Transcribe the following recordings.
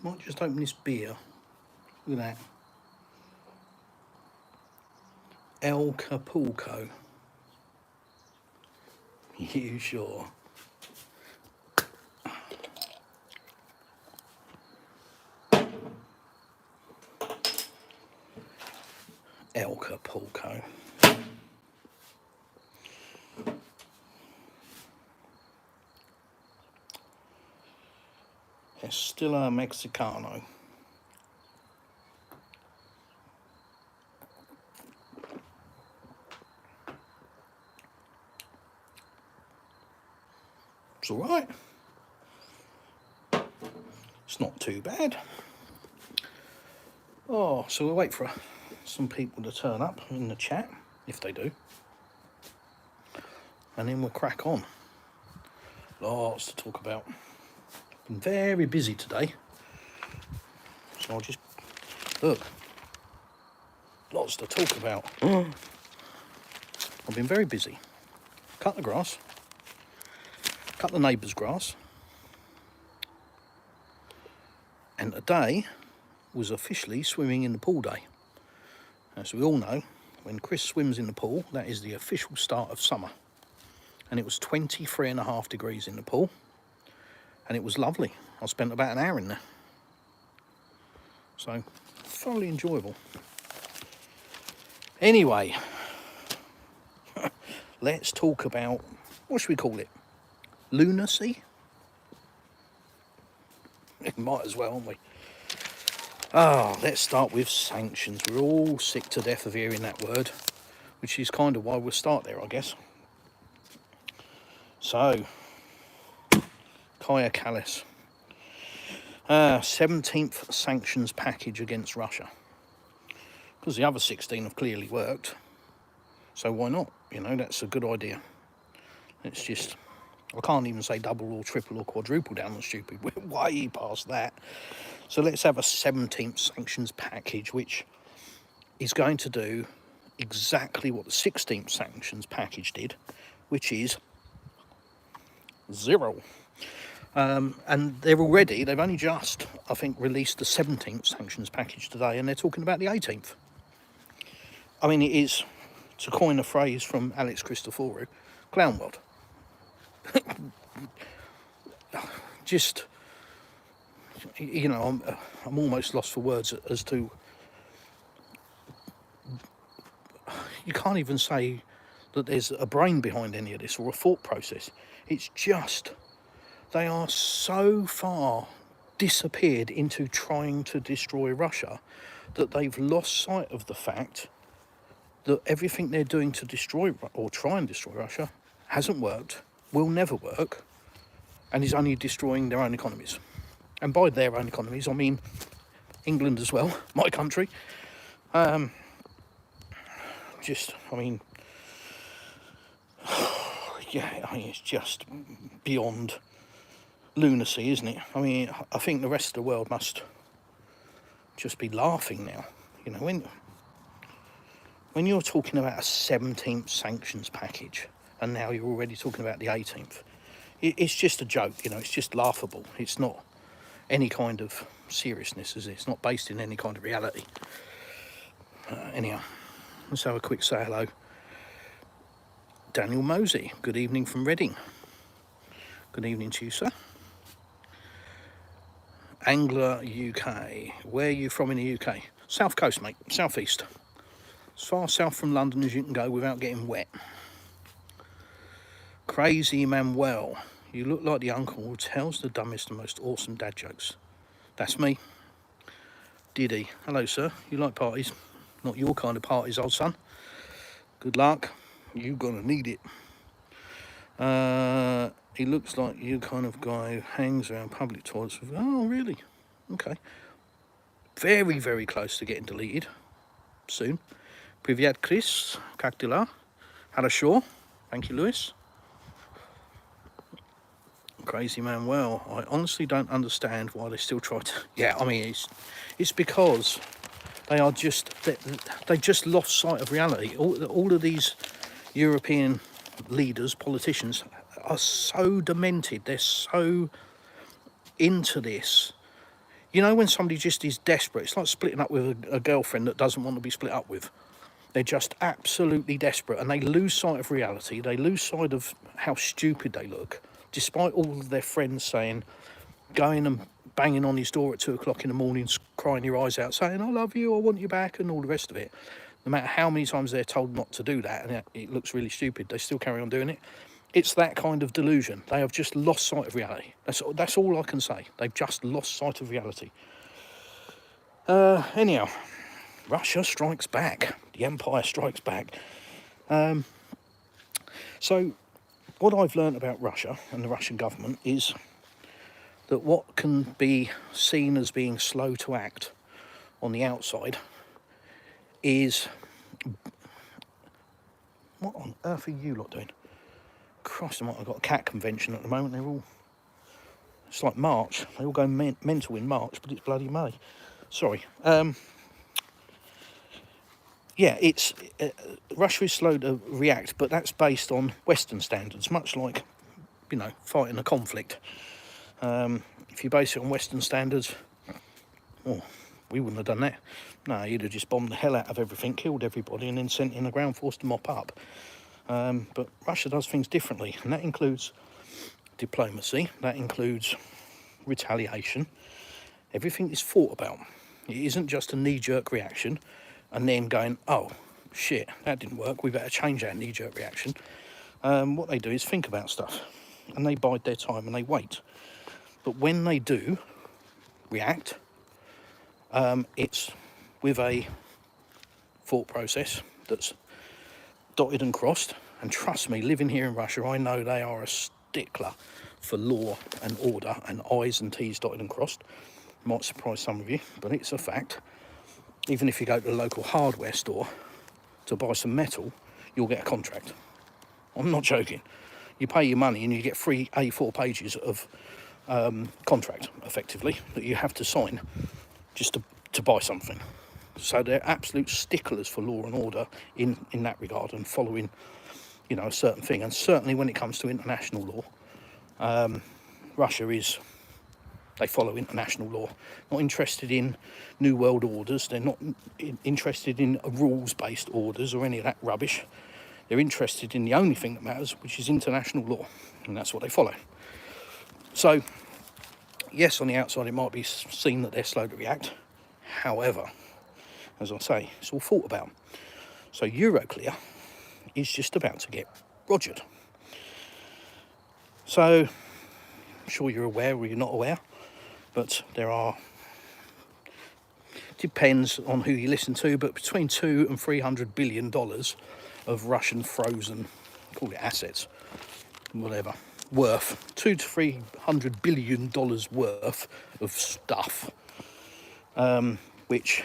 Might just open this beer. Look at that. El Capulco. You sure? El Capulco. Estilo Mexicano. It's all right. It's not too bad. Oh, so we'll wait for some people to turn up in the chat, if they do. And then we'll crack on. Lots to talk about. Been very busy today. So I'll just, look. Lots to talk about. I've been very busy. Cut the grass. Cut the neighbour's grass. And today was officially swimming in the pool day. As we all know, when Chris swims in the pool, that is the official start of summer. And it was 23.5 degrees in the pool. And it was lovely. I spent about an hour in there. So, thoroughly enjoyable. Anyway, let's talk about, what should we call it? Lunacy? Might as well, aren't we? Let's start with sanctions. We're all sick to death of hearing that word, which is kind of why we'll start there, I guess. So, Kaja Kallas. 17th sanctions package against Russia. Because the other 16 have clearly worked. So why not? You know, that's a good idea. It's just, I can't even say double or triple or quadruple down the stupid. We're way past that. So let's have a 17th sanctions package, which is going to do exactly what the 16th sanctions package did, which is 0. And they've only just, I think, released the 17th sanctions package today, and they're talking about the 18th. I mean, it is, to coin a phrase from Alex Christoforou, clown world. Just, you know, I'm almost lost for words as to, you can't even say that there's a brain behind any of this or a thought process. It's just, they are so far disappeared into trying to destroy Russia that they've lost sight of the fact that everything they're doing to destroy or try and destroy Russia hasn't worked, will never work, and is only destroying their own economies. And by their own economies, I mean England as well, my country. It's just beyond lunacy, isn't it? I mean, I think the rest of the world must just be laughing now. You know, when you're talking about a 17th sanctions package, and now you're already talking about the 18th, it's just a joke, you know, it's just laughable. It's not any kind of seriousness, is it? It's not based in any kind of reality. Anyhow, let's have a quick say hello. Daniel Mosey, good evening from Reading. Good evening to you, sir. Angler UK, where are you from in the UK? South Coast, mate, southeast. As far south from London as you can go without getting wet. Crazy Manuel, you look like the uncle who tells the dumbest and most awesome dad jokes. That's me. Diddy, hello sir, you like parties? Not your kind of parties, old son. Good luck, you're gonna need it. He looks like you kind of guy who hangs around public toilets with, oh really? Okay. Very, very close to getting deleted soon. Privyat Chris, как дела? Хорошо. Thank you, Lewis. Crazy Manuel, I honestly don't understand why they still try to. Yeah, I mean, it's because they are just, they just lost sight of reality. All of these European leaders, politicians, are so demented. They're so into this. You know, when somebody just is desperate, it's like splitting up with a girlfriend that doesn't want to be split up with. They're just absolutely desperate, and they lose sight of reality. They lose sight of how stupid they look, despite all of their friends saying, going and banging on his door at 2 o'clock in the morning, crying your eyes out, saying, I love you, I want you back, and all the rest of it. No matter how many times they're told not to do that, and it looks really stupid, they still carry on doing it. It's that kind of delusion. They have just lost sight of reality. That's all I can say. They've just lost sight of reality. Anyhow, Russia strikes back. The empire strikes back. So what I've learned about Russia and the Russian government is that what can be seen as being slow to act on the outside is... What on earth are you lot doing? Christ, I've got a cat convention at the moment. They're all... It's like March. They all go mental in March, but it's bloody May. Sorry. Yeah, it's... Russia is slow to react, but that's based on Western standards, much like, you know, fighting a conflict. If you base it on Western standards, well, we wouldn't have done that. No, you'd have just bombed the hell out of everything, killed everybody, and then sent in a ground force to mop up. But Russia does things differently, and that includes diplomacy, that includes retaliation. Everything is thought about. It isn't just a knee-jerk reaction and then going, oh, shit, that didn't work, we better change our knee-jerk reaction. What they do is think about stuff, and they bide their time and they wait. But when they do react, it's with a thought process that's dotted and crossed. And trust me, living here in Russia, I know they are a stickler for law and order and I's and T's dotted and crossed. Might surprise some of you, but it's a fact. Even if you go to the local hardware store to buy some metal, you'll get a contract. I'm not joking. You pay your money and you get free A4 pages of contract, effectively, that you have to sign just to buy something. So they're absolute sticklers for law and order in that regard, and following, you know, a certain thing. And certainly when it comes to international law, Russia is... They follow international law. Not interested in new world orders. They're not interested in rules-based orders or any of that rubbish. They're interested in the only thing that matters, which is international law, and that's what they follow. So, yes, on the outside it might be seen that they're slow to react. However, as I say, it's all thought about. So Euroclear is just about to get rogered. So, I'm sure you're aware or you're not aware, but there are... Depends on who you listen to, but between $200 and $300 billion of Russian frozen, call it assets, whatever, worth $200 to $300 billion worth of stuff, which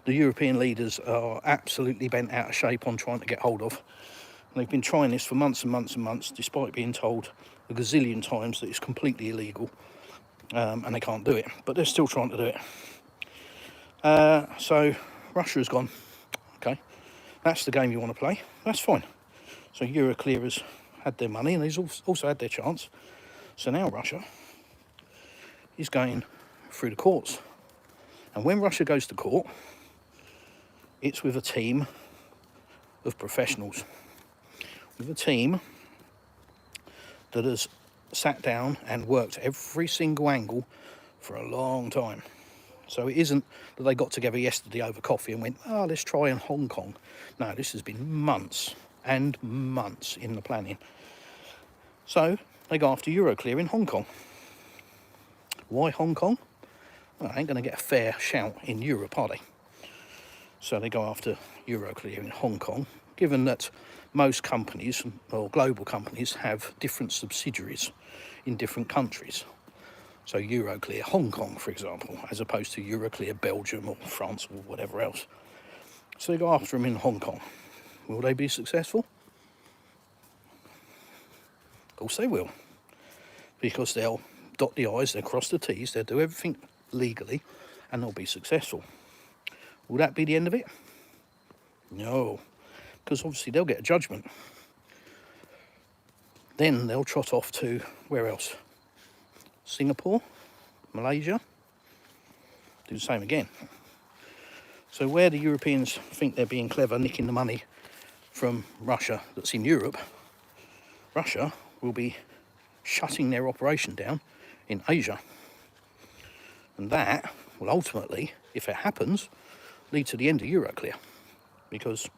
the European leaders are absolutely bent out of shape on trying to get hold of. And they've been trying this for months and months and months, despite being told a gazillion times that it's completely illegal, and they can't do it, but they're still trying to do it. So Russia has gone, okay, that's the game you want to play, that's fine. So Euroclear has had their money and they've also had their chance. So now Russia is going through the courts. And when Russia goes to court, it's with a team of professionals, with a team that has sat down and worked every single angle for a long time. So it isn't that they got together yesterday over coffee and went, oh, let's try in Hong Kong. No, this has been months and months in the planning. So they go after Euroclear in Hong Kong. Why Hong Kong? Well, they ain't going to get a fair shout in Europe, are they? So they go after Euroclear in Hong Kong, given that most companies, or global companies, have different subsidiaries in different countries. So Euroclear Hong Kong, for example, as opposed to Euroclear Belgium or France or whatever else. So they go after them in Hong Kong. Will they be successful? Of course they will. Because they'll dot the I's, they'll cross the T's, they'll do everything legally, and they'll be successful. Will that be the end of it? No. Because obviously they'll get a judgment. Then they'll trot off to, where else? Singapore, Malaysia, do the same again. So where the Europeans think they're being clever, nicking the money from Russia that's in Europe, Russia will be shutting their operation down in Asia. And that will ultimately, if it happens, lead to the end of Euroclear. Because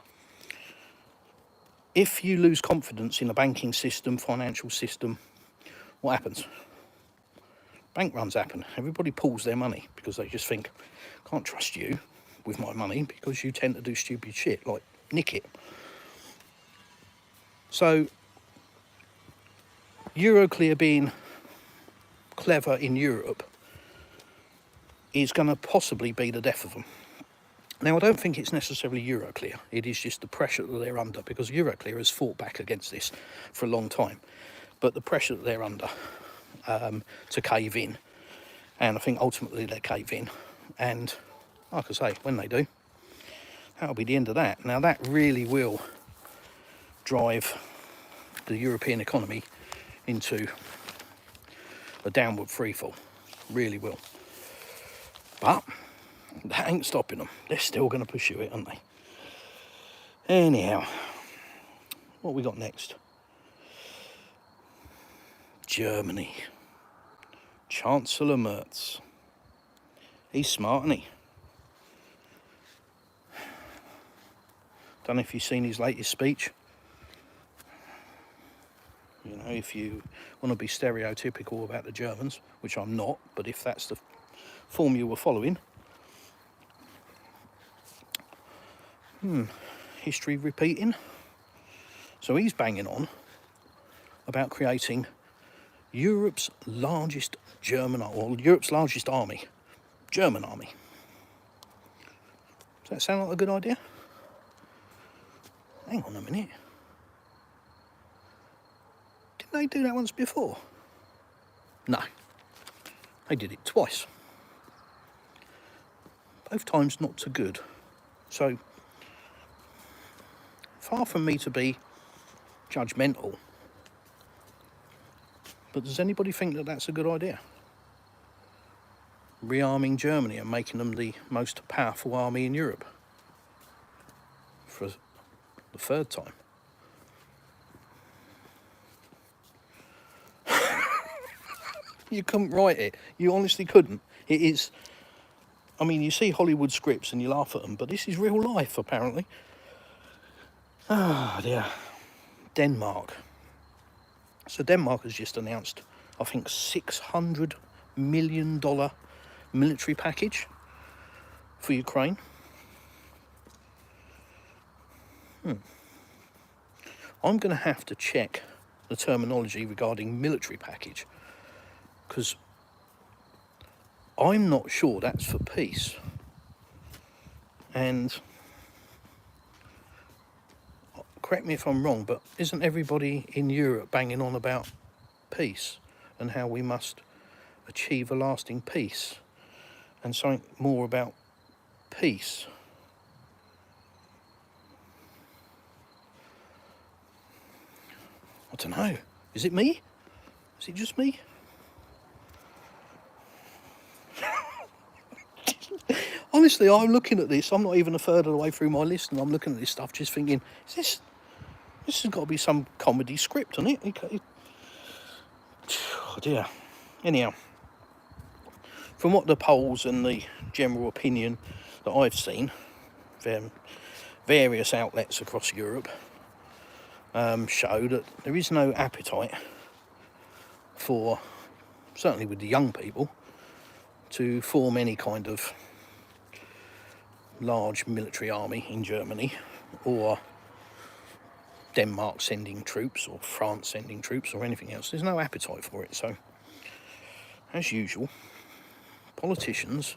if you lose confidence in the banking system, financial system, what happens? Bank runs happen. Everybody pulls their money because they just think, can't trust you with my money because you tend to do stupid shit like nick it. So Euroclear being clever in Europe is going to possibly be the death of them. Now, I don't think it's necessarily Euroclear. It is just the pressure that they're under, because Euroclear has fought back against this for a long time. But the pressure that they're under to cave in, and I think ultimately they cave in. And like I say, when they do, that'll be the end of that. Now, that really will drive the European economy into a downward freefall. Really will. But that ain't stopping them. They're still going to pursue it, aren't they? Anyhow, what we got next? Germany. Chancellor Merz. He's smart, isn't he? Don't know if you've seen his latest speech. You know, if you want to be stereotypical about the Germans, which I'm not, but if that's the form you were following, history repeating. So he's banging on about creating Europe's largest Europe's largest army, German army. Does that sound like a good idea? Hang on a minute. Didn't they do that once before? No. They did it twice. Both times not so good. So, far from me to be judgmental, but does anybody think that that's a good idea? Rearming Germany and making them the most powerful army in Europe for the third time. You couldn't write it. You honestly couldn't. It is, I mean, you see Hollywood scripts and you laugh at them, but this is real life, apparently. Ah, dear. Denmark. So Denmark has just announced, I think, $600 million military package for Ukraine. I'm going to have to check the terminology regarding military package, because I'm not sure that's for peace. And correct me if I'm wrong, but isn't everybody in Europe banging on about peace and how we must achieve a lasting peace and something more about peace? I don't know. Is it me? Is it just me? Honestly, I'm looking at this. I'm not even a third of the way through my list, and I'm looking at this stuff just thinking, this has got to be some comedy script, hasn't it? Oh dear. Anyhow, from what the polls and the general opinion that I've seen, various outlets across Europe show that there is no appetite for, certainly with the young people, to form any kind of large military army in Germany, or Denmark sending troops, or France sending troops, or anything else. There's no appetite for it. So, as usual, politicians,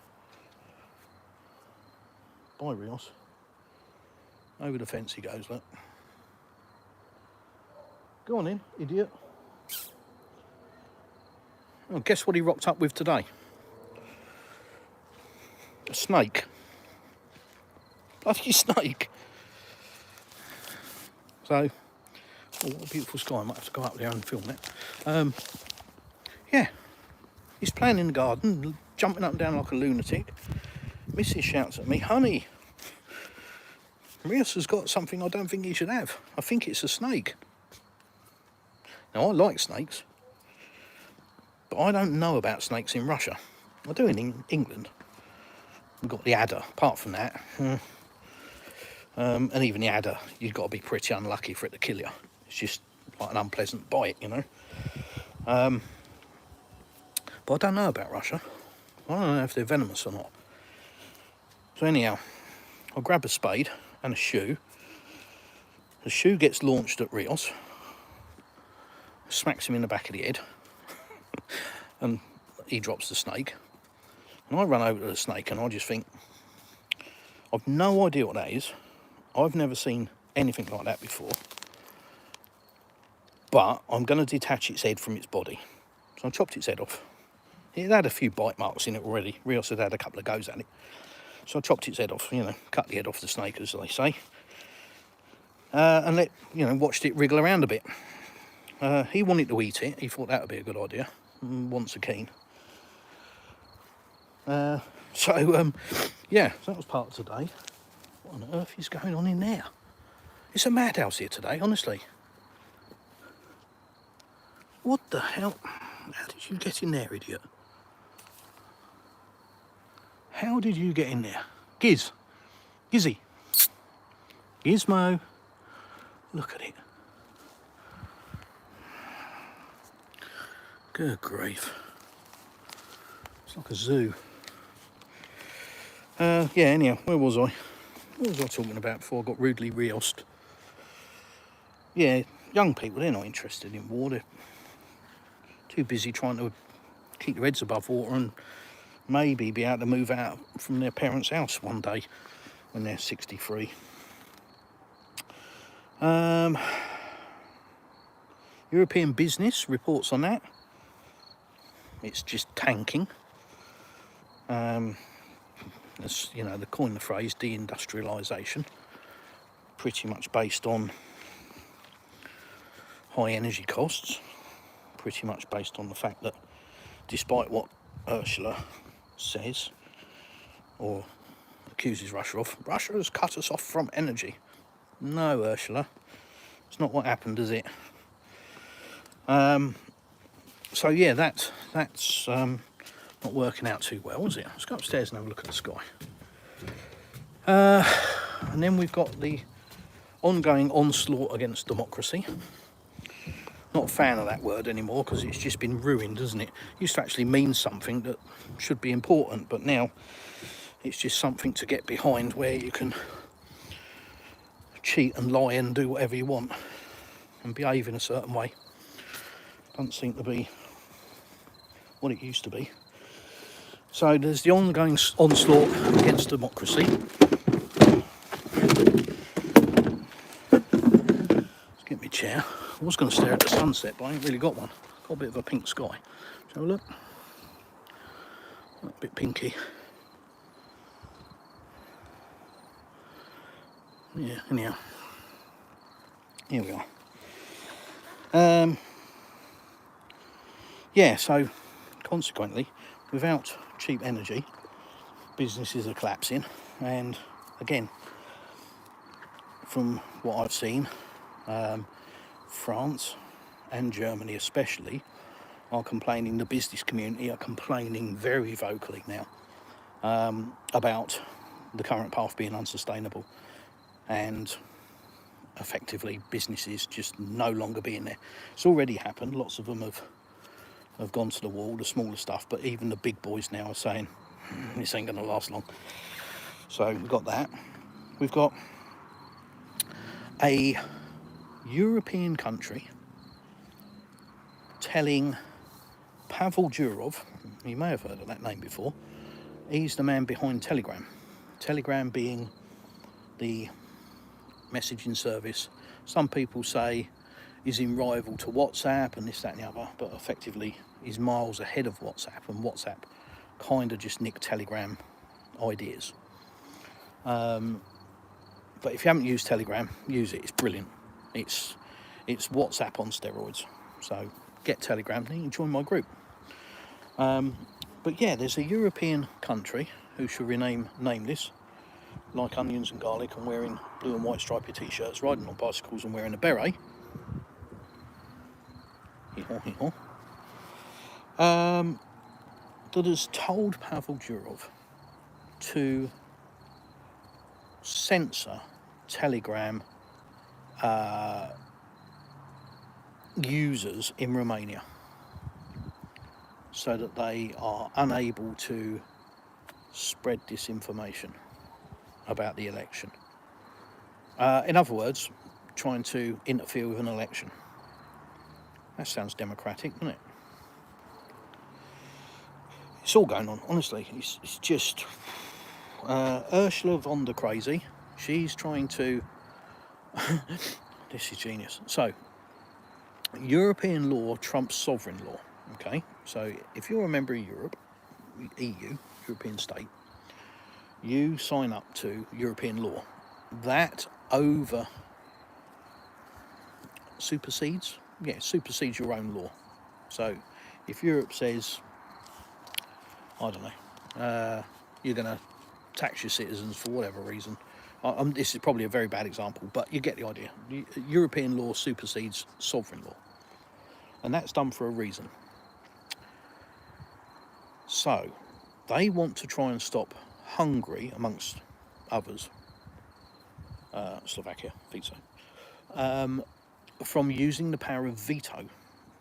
bye Rios, over the fence he goes, look. Go on in, idiot. Well, guess what he rocked up with today? A snake. Bloody snake. So, oh, what a beautiful sky. I might have to go up there and film that. Yeah. He's playing in the garden, jumping up and down like a lunatic. Mrs. shouts at me, honey, Rios has got something I don't think he should have. I think it's a snake. Now, I like snakes, but I don't know about snakes in Russia. I do in England. We've got the adder. Apart from that, and even the adder, you've got to be pretty unlucky for it to kill you. It's just like an unpleasant bite, you know. But I don't know about Russia. I don't know if they're venomous or not. So anyhow, I'll grab a spade and a shoe. The shoe gets launched at Rios, smacks him in the back of the head, and he drops the snake. And I run over to the snake and I just think, I've no idea what that is. I've never seen anything like that before. But I'm going to detach its head from its body. So I chopped its head off. It had a few bite marks in it already. Rios had had a couple of goes at it. So I chopped its head off, you know, cut the head off the snake, as they say. And watched it wriggle around a bit. He wanted to eat it. He thought that would be a good idea. Once a keen. Yeah, so that was part of today. What on earth is going on in there? It's a madhouse here today, honestly. What the hell? How did you get in there, idiot? How did you get in there? Gizzy. Gizmo. Look at it. Good grief. It's like a zoo. Anyhow, where was I? What was I talking about before I got rudely riosed? Yeah, young people, they're not interested in war. They're too busy trying to keep their heads above water and maybe be able to move out from their parents' house one day when they're 63. European business reports on that. It's just tanking. As you know, they coined the phrase deindustrialisation, pretty much based on high energy costs, pretty much based on the fact that despite what Ursula says or accuses Russia of, Russia has cut us off from energy. No, Ursula, it's not what happened, is it? So yeah, that's not working out too well, is it? Let's go upstairs and have a look at the sky. And then we've got the ongoing onslaught against democracy. Not a fan of that word anymore because it's just been ruined, isn't it? It used to actually mean something that should be important, but now it's just something to get behind where you can cheat and lie and do whatever you want and behave in a certain way. Doesn't seem to be what it used to be. So there's the ongoing onslaught against democracy. Let's get me a chair. I was going to stare at the sunset, but I ain't really got one. Got a bit of a pink sky. Let's have a look. A bit pinky. Yeah, anyhow. Here we are. So consequently, without cheap energy, businesses are collapsing, and again, from what I've seen, France and Germany especially are complaining, the business community are complaining very vocally now about the current path being unsustainable and effectively businesses just no longer being there. It's already happened. Lots of them have gone to the wall, the smaller stuff, but even the big boys now are saying this ain't going to last long. So we've got that. We've got a European country telling Pavel Durov, you may have heard of that name before, he's the man behind Telegram. Telegram being the messaging service some people say is in rival to WhatsApp and this, that and the other, but effectively is miles ahead of WhatsApp, and WhatsApp kind of just nicked Telegram ideas. But if you haven't used Telegram, use it. It's brilliant. It's WhatsApp on steroids. So get Telegram and you can join my group. But yeah, there's a European country who shall remain nameless, like onions and garlic, and wearing blue and white stripy t-shirts, riding on bicycles and wearing a beret. That has told Pavel Durov to censor Telegram users in Romania so that they are unable to spread disinformation about the election. In other words, trying to interfere with an election. That sounds democratic, doesn't it? It's all going on, honestly. It's just Ursula von der Crazy. She's trying to. This is genius. So, European law trumps sovereign law. Okay, so if you're a member of Europe, EU, European state, you sign up to European law. That supersedes your own law. So, if Europe says, I don't know, you're going to tax your citizens for whatever reason. This is probably a very bad example, but you get the idea. European law supersedes sovereign law. And that's done for a reason. So, they want to try and stop Hungary, amongst others, Slovakia, Fico, from using the power of veto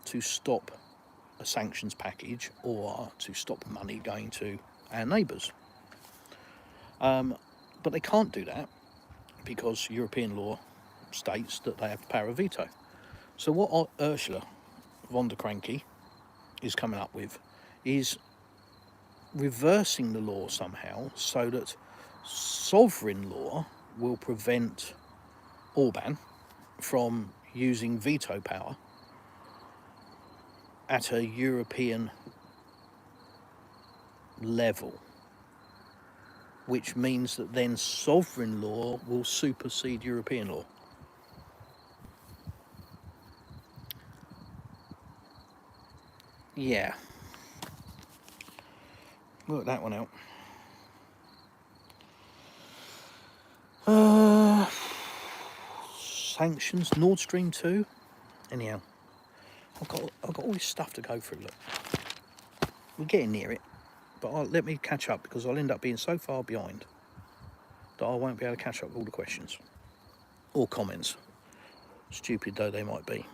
to stop a sanctions package or to stop money going to our neighbours. But they can't do that because European law states that they have the power of veto. So what Ursula von der Cranky is coming up with is reversing the law somehow so that sovereign law will prevent Orban from using veto power at a European level, which means that then sovereign law will supersede European law. Yeah. Work that one out. Sanctions, Nord Stream 2. Anyhow, I've got all this stuff to go through. Look, we're getting near it, but let me catch up because I'll end up being so far behind that I won't be able to catch up with all the questions or comments, stupid though they might be.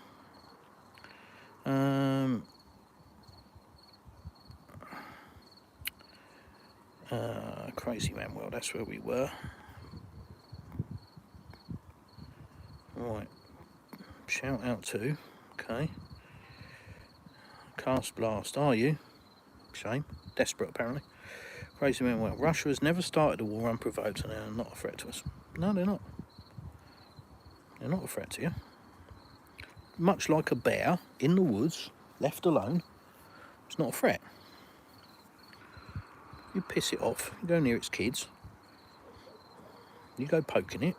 Crazy Man World, that's where we were. Right, shout out to, okay. Cast Blast, are you? Shame, desperate apparently. Crazy Man World, Russia has never started a war unprovoked and they're not a threat to us. No, they're not. They're not a threat to you. Much like a bear in the woods, left alone, it's not a threat. You piss it off, you go near its kids, you go poking it,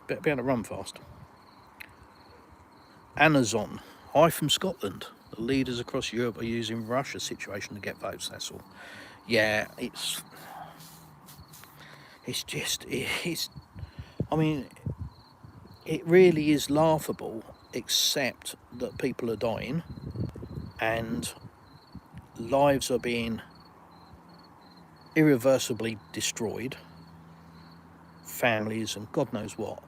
better be able to run fast. Amazon, hi from Scotland. The leaders across Europe are using Russia's situation to get votes, that's all. Yeah, I mean, it really is laughable, except that people are dying and lives are being irreversibly destroyed, families and God knows what,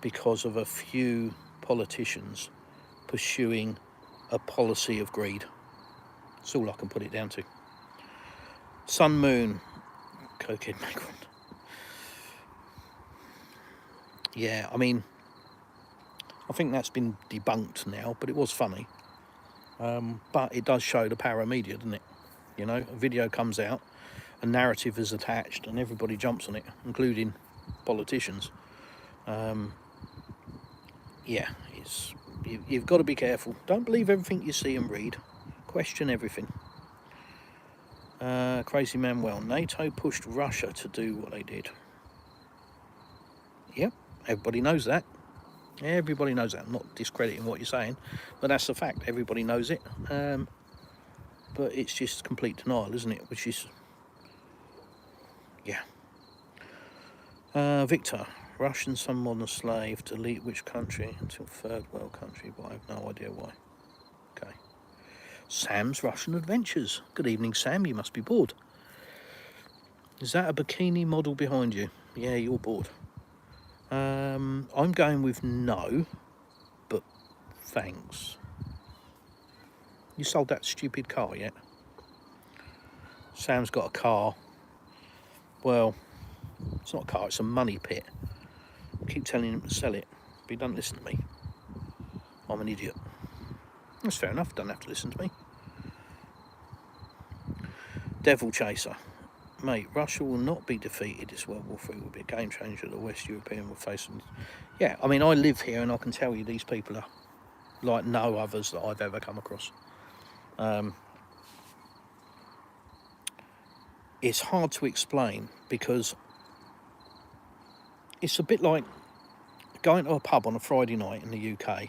because of a few politicians pursuing a policy of greed. That's all I can put it down to. Sun Moon, cokehead Macron. Yeah, I mean, I think that's been debunked now, but it was funny. But it does show the power of media, doesn't it? You know, a video comes out, a narrative is attached, and everybody jumps on it, including politicians. Yeah, you've got to be careful. Don't believe everything you see and read. Question everything. Crazy Manuel, NATO pushed Russia to do what they did. Yep, everybody knows that. Everybody knows that. I'm not discrediting what you're saying, but that's the fact. Everybody knows it. but it's just complete denial, isn't it? Which is, yeah. Victor, Russian, some modern slave, delete which country until third world country, but I have no idea why. Okay. Sam's Russian Adventures. Good evening, Sam. You must be bored. Is that a bikini model behind you? Yeah, you're bored. I'm going with no, but thanks. You sold that stupid car yet? Sam's got a car. Well, it's not a car, it's a money pit. I keep telling him to sell it, but he doesn't listen to me. I'm an idiot. That's fair enough, don't have to listen to me. Devil Chaser. Mate, Russia will not be defeated. This World War III will be a game changer. The West European will face them. Yeah, I mean, I live here and I can tell you these people are like no others that I've ever come across. It's hard to explain because it's a bit like going to a pub on a Friday night in the UK,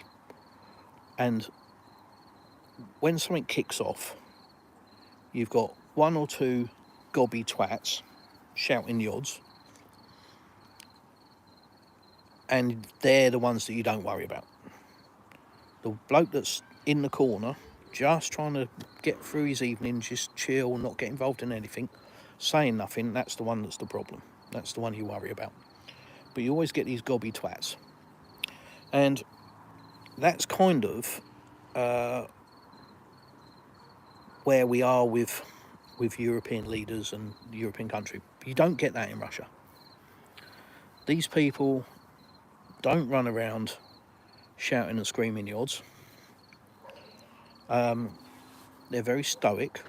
and when something kicks off, you've got one or two gobby twats shouting the odds, and they're the ones that you don't worry about. The bloke that's in the corner, just trying to get through his evening, just chill, not get involved in anything, saying nothing, that's the one that's the problem. That's the one you worry about. But you always get these gobby twats. And that's kind of where we are with European leaders and European country. You don't get that in Russia. These people don't run around shouting and screaming the odds. They're very stoic,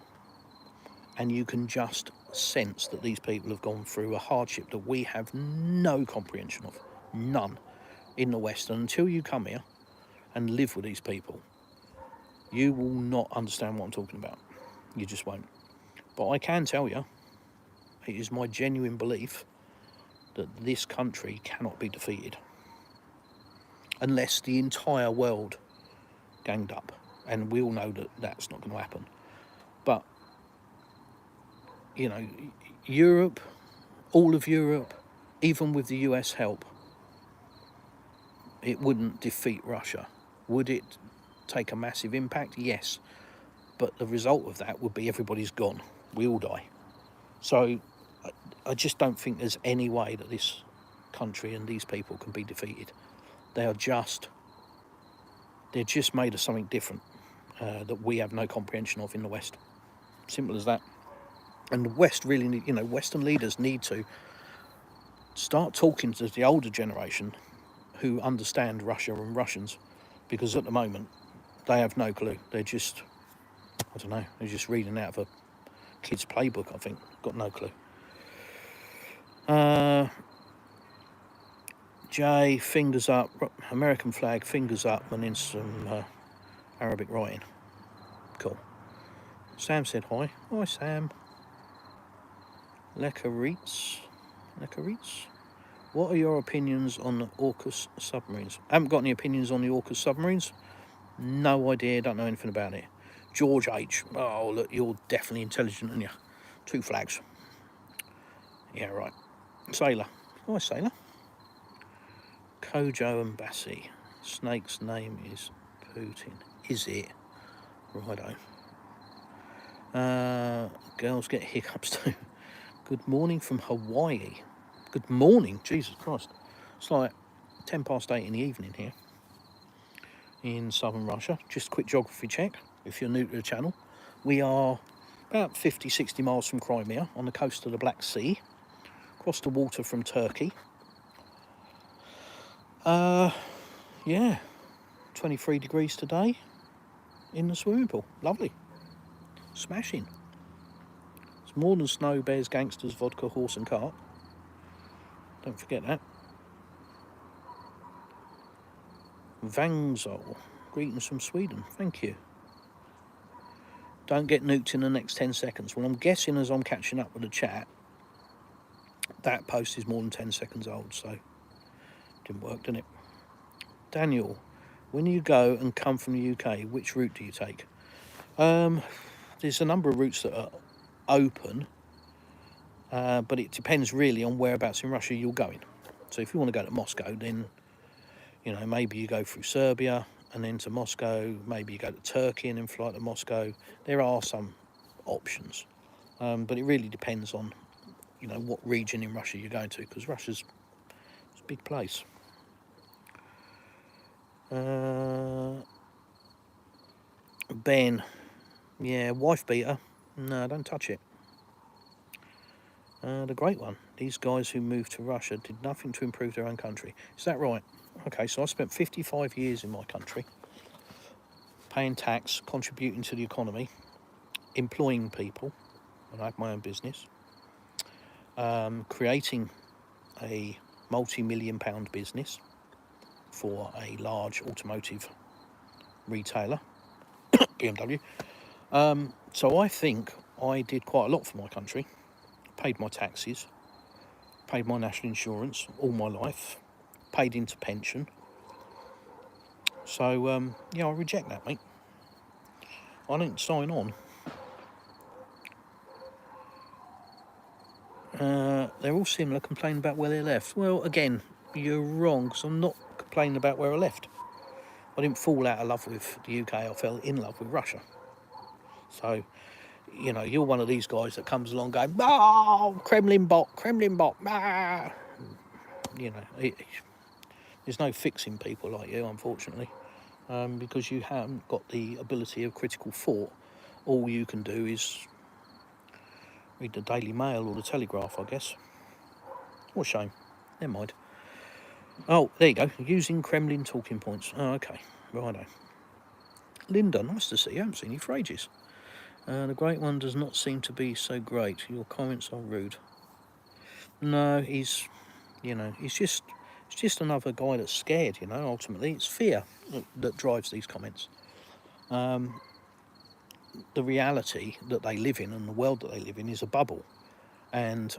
and you can just sense that these people have gone through a hardship that we have no comprehension of, none, in the West. And until you come here and live with these people, you will not understand what I'm talking about. You just won't. But I can tell you, it is my genuine belief that this country cannot be defeated unless the entire world ganged up. And we all know that that's not going to happen. But, you know, Europe, all of Europe, even with the US help, it wouldn't defeat Russia. Would it take a massive impact? Yes. But the result of that would be everybody's gone. We all die. So I just don't think there's any way that this country and these people can be defeated. They're just made of something different that we have no comprehension of in the West. Simple as that. And the West really need, Western leaders need to start talking to the older generation who understand Russia and Russians, because at the moment they have no clue. They're just, I don't know, they're just reading out of a kid's playbook, I think. Got no clue. Jay, fingers up, American flag, fingers up, and then some Arabic writing. Cool. Sam said hi. Hi, Sam. Lekaritz. What are your opinions on the AUKUS submarines? I haven't got any opinions on the AUKUS submarines. No idea, don't know anything about it. George H. Oh, look, you're definitely intelligent, aren't you? 2 flags. Yeah, right. Sailor. Hi, Sailor. Kojo and Bassi. Snake's name is Putin. Is it? Righto. Girls get hiccups too. Good morning from Hawaii. Good morning, Jesus Christ. It's like 8:10 in the evening here in southern Russia. Just a quick geography check if you're new to the channel. We are about 50-60 miles from Crimea on the coast of the Black Sea, across the water from Turkey. Yeah, 23 degrees today in the swimming pool. Lovely. Smashing. It's more than snow, bears, gangsters, vodka, horse and cart. Don't forget that. Vangzol. Greetings from Sweden. Thank you. Don't get nuked in the next 10 seconds. Well, I'm guessing as I'm catching up with the chat, that post is more than 10 seconds old, so didn't work, didn't it? Daniel, when you go and come from the UK, which route do you take? there's a number of routes that are open, but it depends really on whereabouts in Russia you're going. So if you want to go to Moscow, then, you know, maybe you go through Serbia and then to Moscow, maybe you go to Turkey and then fly to Moscow. There are some options, but it really depends on, you know, what region in Russia you're going to, because Russia's a big place. Ben, yeah, wife beater. No, don't touch it. The great one. These guys who moved to Russia did nothing to improve their own country. Is that right? Okay, so I spent 55 years in my country, paying tax, contributing to the economy, employing people, and I have my own business, creating a multi-million pound business for a large automotive retailer, BMW. So I think I did quite a lot for my country, paid my taxes, paid my national insurance all my life, paid into pension. So, yeah, I reject that, mate. I didn't sign on. They're all similar, complaining about where they left. Well, again, you're wrong, because I'm not complaining about where I left. I didn't fall out of love with the UK, I fell in love with Russia. So, you know, you're one of these guys that comes along going, oh, Kremlin bot, ah. You know, there's no fixing people like you, unfortunately, because you haven't got the ability of critical thought. All you can do is read the Daily Mail or the Telegraph, I guess. What a shame. Never mind. Oh, there you go. Using Kremlin talking points. Oh, okay. Righto. Linda, nice to see you. I haven't seen you for ages. The great one does not seem to be so great. Your comments are rude. No, he's, you know, it's just another guy that's scared, you know, ultimately. It's fear that drives these comments. The reality that they live in and the world that they live in is a bubble. And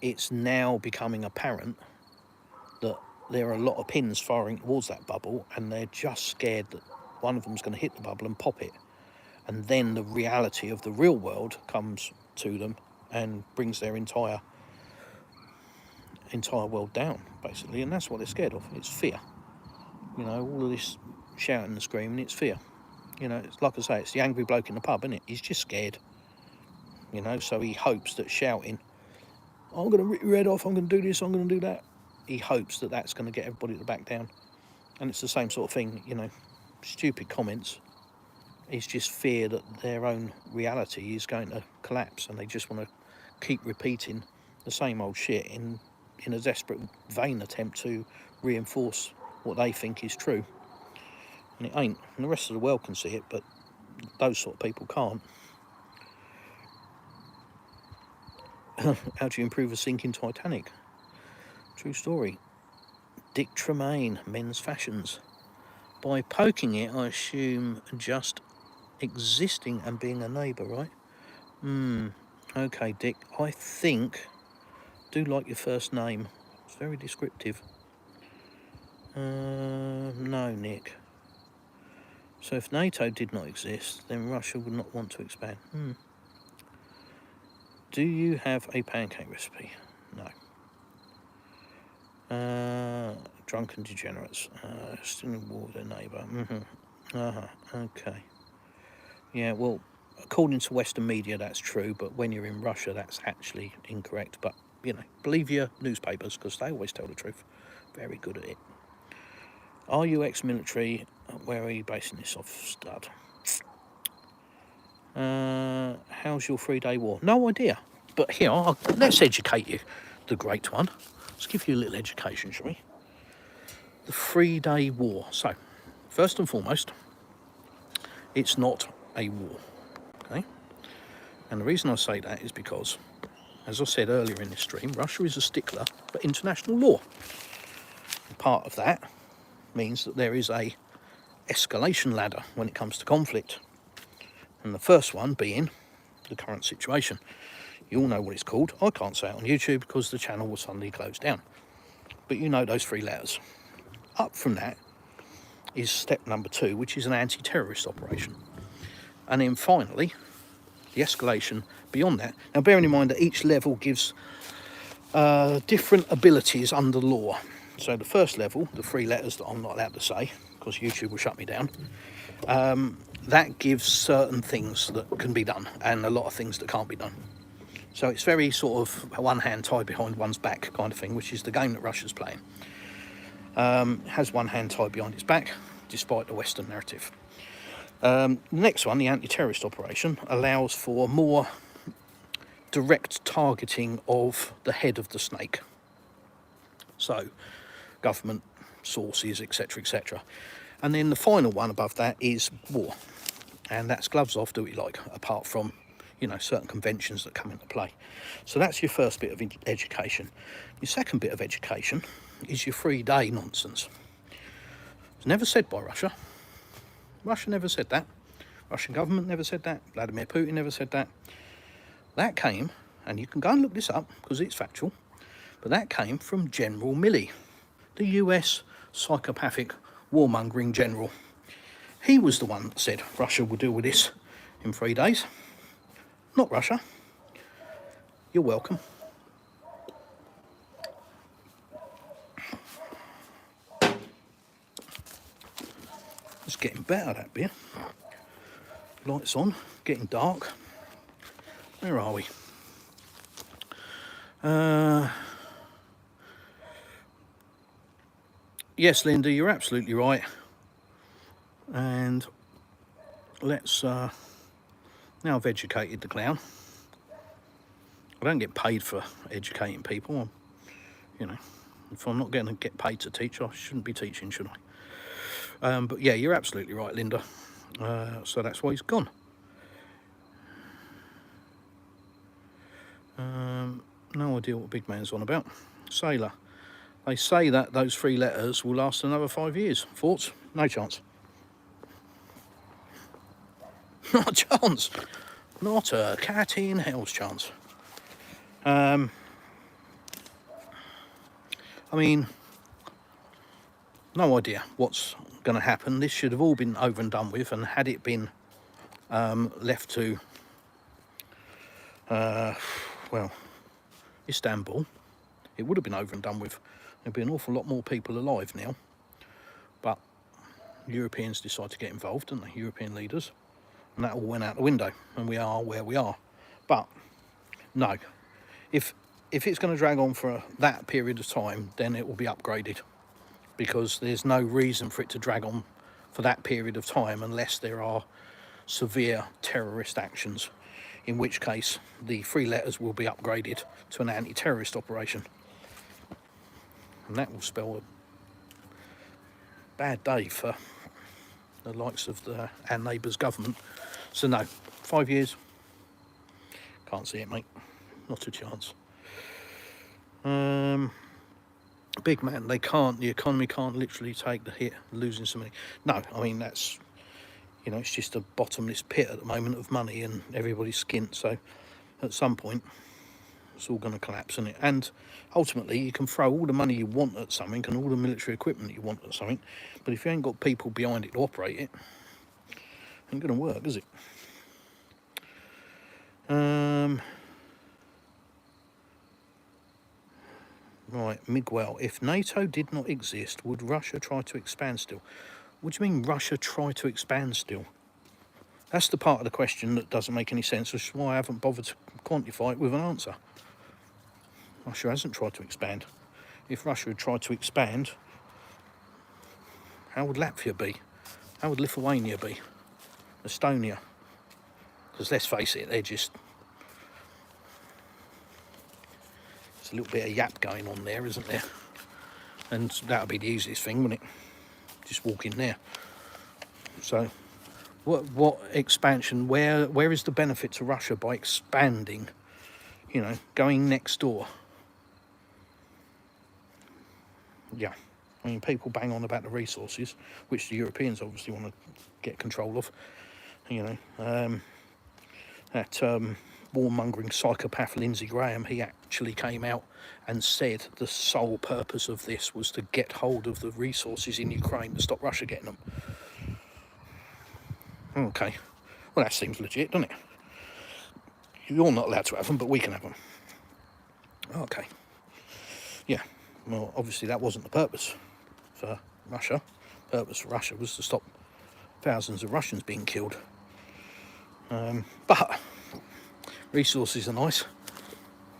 it's now becoming apparent that there are a lot of pins firing towards that bubble, and they're just scared that one of them's going to hit the bubble and pop it. And then the reality of the real world comes to them and brings their entire world down, basically. And that's what they're scared of. It's fear. You know, all of this shouting and screaming, it's fear. You know, it's like I say, it's the angry bloke in the pub, isn't it? He's just scared. You know, so he hopes that shouting, I'm going to rip your head off, I'm going to do this, I'm going to do that. He hopes that that's going to get everybody to back down. And it's the same sort of thing, you know, stupid comments. It's just fear that their own reality is going to collapse, and they just want to keep repeating the same old shit in a desperate, vain attempt to reinforce what they think is true. And it ain't. And the rest of the world can see it, but those sort of people can't. How do you improve a sinking Titanic? True story. Dick Tremaine, Men's Fashions. By poking it, I assume just existing and being a neighbour, right? Okay, Dick. I think, do like your first name. It's very descriptive. No, Nick. So if NATO did not exist, then Russia would not want to expand. Do you have a pancake recipe? No. Drunken degenerates. Still in war with their neighbour. Okay. Yeah, well, according to Western media, that's true, but when you're in Russia, that's actually incorrect. But, you know, believe your newspapers, because they always tell the truth. Very good at it. Are you ex-military? Where are you basing this off, stud? How's your 3-day war? No idea. But here, let's educate you, the great one. Let's give you a little education, shall we? The 3-day war. So, first and foremost, it's not a war, okay? And the reason I say that is because, as I said earlier in this stream, Russia is a stickler for international law. And part of that means that there is a escalation ladder when it comes to conflict. And the first one being the current situation. You all know what it's called. I can't say it on YouTube because the channel was suddenly closed down. But you know those 3 letters. Up from that is step number 2, which is an anti-terrorist operation. And then finally, the escalation beyond that. Now, bearing in mind that each level gives different abilities under law. So the first level, the 3 letters that I'm not allowed to say, because YouTube will shut me down, that gives certain things that can be done and a lot of things that can't be done. So it's very sort of one hand tied behind one's back kind of thing, which is the game that Russia's playing. It has one hand tied behind its back, despite the Western narrative. The next one, the anti-terrorist operation, allows for more direct targeting of the head of the snake. So, government, sources, etc., etc. And then the final one above that is war. And that's gloves off, do what you like, apart from, you know, certain conventions that come into play. So that's your first bit of education. Your second bit of education is your 3-day nonsense. It's never said by Russia. Russia never said that. Russian government never said that. Vladimir Putin never said that. That came, and you can go and look this up because it's factual, but that came from General Milley, the US psychopathic warmongering general. He was the one that said Russia will deal with this in 3 days. Not Russia. You're welcome. It's getting better, that beer. Lights on, getting dark. Where are we? Yes, Linda, you're absolutely right. And let's, now I've educated the clown. I don't get paid for educating people. You know, if I'm not going to get paid to teach, I shouldn't be teaching, should I? But yeah, you're absolutely right, Linda. So that's why he's gone. No idea what big man's on about. Sailor. They say that those 3 letters will last another 5 years. Thoughts? No chance. Not a chance. Not a cat in hell's chance. I mean, no idea what's going to happen. This should have all been over and done with, and had it been left to, well, Istanbul, it would have been over and done with. There'd be an awful lot more people alive now, but Europeans decided to get involved, didn't they? European leaders, and that all went out the window, and we are where we are. But no, if it's going to drag on for that period of time, then it will be upgraded, because there's no reason for it to drag on for that period of time unless there are severe terrorist actions, in which case the 3 letters will be upgraded to an anti-terrorist operation. And that will spell a bad day for the likes of our neighbour's government. So no, 5 years, can't see it, mate. Not a chance. Big man, the economy can't literally take the hit, losing so many. No, I mean, that's, you know, it's just a bottomless pit at the moment of money and everybody's skint. So at some point, it's all going to collapse, isn't it? And ultimately, you can throw all the money you want at something and all the military equipment you want at something, but if you ain't got people behind it to operate it, it ain't going to work, is it? Right, Miguel, if NATO did not exist, would Russia try to expand still? What do you mean Russia try to expand still? That's the part of the question that doesn't make any sense, which is why I haven't bothered to quantify it with an answer. Russia hasn't tried to expand. If Russia had tried to expand, how would Latvia be? How would Lithuania be? Estonia? Because let's face it, they're just... There's a little bit of yap going on there, isn't there? And that would be the easiest thing, wouldn't it? Just walk in there. So, what expansion? Where is the benefit to Russia by expanding? You know, going next door. Yeah, I mean, people bang on about the resources, which the Europeans obviously want to get control of. You know, that warmongering psychopath Lindsey Graham, he actually came out and said the sole purpose of this was to get hold of the resources in Ukraine to stop Russia getting them. Okay, Well, that seems legit, doesn't it? You're not allowed to have them, but we can have them. Okay. Yeah. Well, obviously that wasn't the purpose for Russia. The purpose for Russia was to stop thousands of Russians being killed. But resources are nice.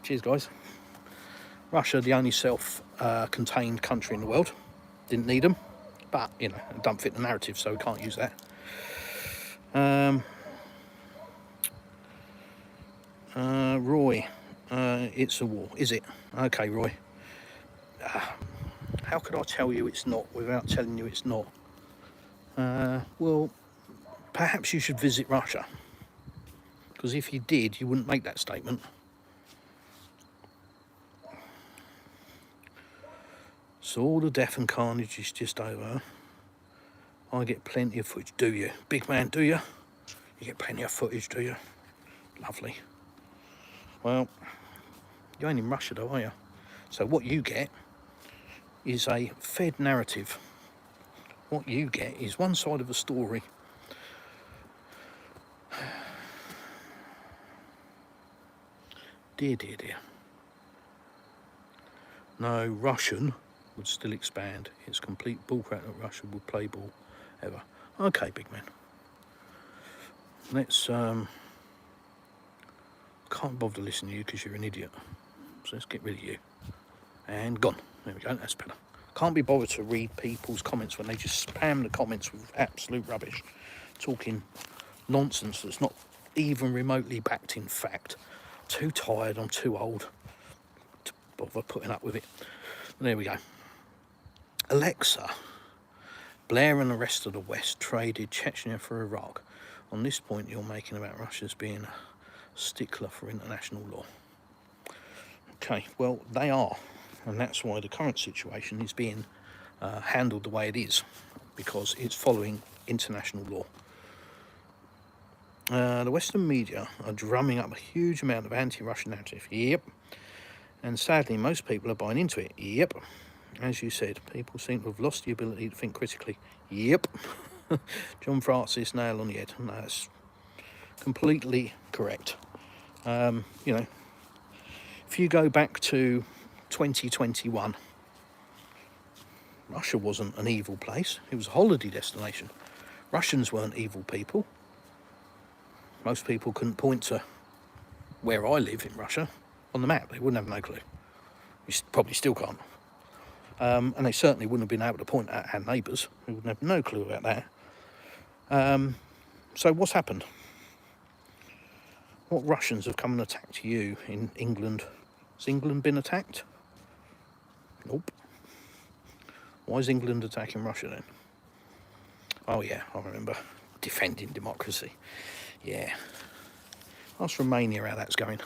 Cheers, guys. Russia, the only self-contained country in the world. Didn't need them, but, you know, it don't fit the narrative, so we can't use that. Roy, it's a war, is it? Okay, Roy. How could I tell you it's not without telling you it's not? Well, perhaps you should visit Russia. Because if you did, you wouldn't make that statement. So all the death and carnage is just over. I get plenty of footage, do you? Big man, do you? You get plenty of footage, do you? Lovely. Well, you ain't in Russia though, are you? So what you get is a fed narrative. What you get is one side of a story. Dear, dear, dear. No, Russian would still expand. It's complete bullcrap that Russia would play ball ever. Okay, big man. Let's can't bother listening to you because you're an idiot. So let's get rid of you. And gone. There we go, that's better. Can't be bothered to read people's comments when they just spam the comments with absolute rubbish. Talking nonsense that's not even remotely backed in fact. Too tired, I'm too old to bother putting up with it. There we go. Alexa, Blair and the rest of the West traded Chechnya for Iraq. On this point you're making about Russia's being a stickler for international law. Okay, well they are, and that's why the current situation is being handled the way it is, because it's following international law. The Western media are drumming up a huge amount of anti-Russian narrative. Yep. And sadly, most people are buying into it. Yep. As you said, people seem to have lost the ability to think critically. Yep. John Francis, nail on the head. No, that's completely correct. You know, if you go back to 2021, Russia wasn't an evil place. It was a holiday destination. Russians weren't evil people. Most people couldn't point to where I live in Russia on the map. They wouldn't have no clue. You probably still can't. And they certainly wouldn't have been able to point at our neighbours. They wouldn't have no clue about that. So what's happened? What Russians have come and attacked you in England? Has England been attacked? Nope. Why is England attacking Russia then? Oh yeah, I remember. Defending democracy. Yeah. Ask Romania how that's going.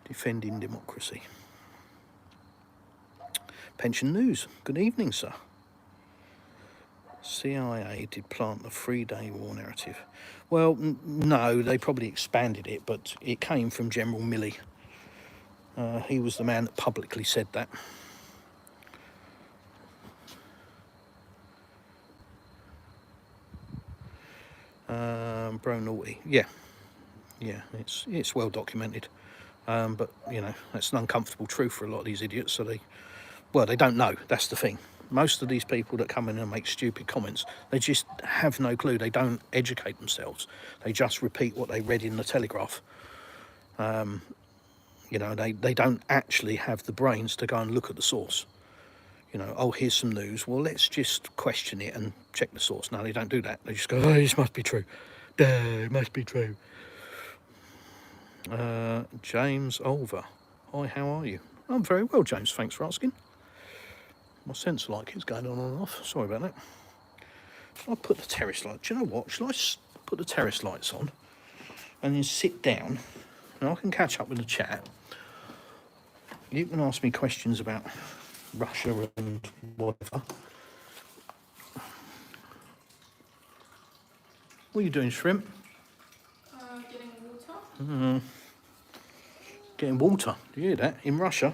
Defending democracy. Pension News. Good evening, sir. CIA did plant the 3-day war narrative. Well, no, they probably expanded it, but it came from General Milley. He was the man that publicly said that. Bro Naughty. Yeah, it's well documented. But, you know, that's an uncomfortable truth for a lot of these idiots, so they don't know. That's the thing. Most of these people that come in and make stupid comments, they just have no clue. They don't educate themselves. They just repeat what they read in the Telegraph. You know, they don't actually have the brains to go and look at the source. You know, oh, here's some news. Well, let's just question it and check the source. No, they don't do that. They just go, oh, this must be true. It must be true. James Olver. Hi, how are you? I'm very well, James. Thanks for asking. My sensor light keeps going on and off. Sorry about that. Shall I put the terrace light? Do you know what? Shall I put the terrace lights on and then sit down and I can catch up with the chat? You can ask me questions about Russia and whatever. What are you doing, Shrimp? Getting water. Getting water. Do you hear that? In Russia?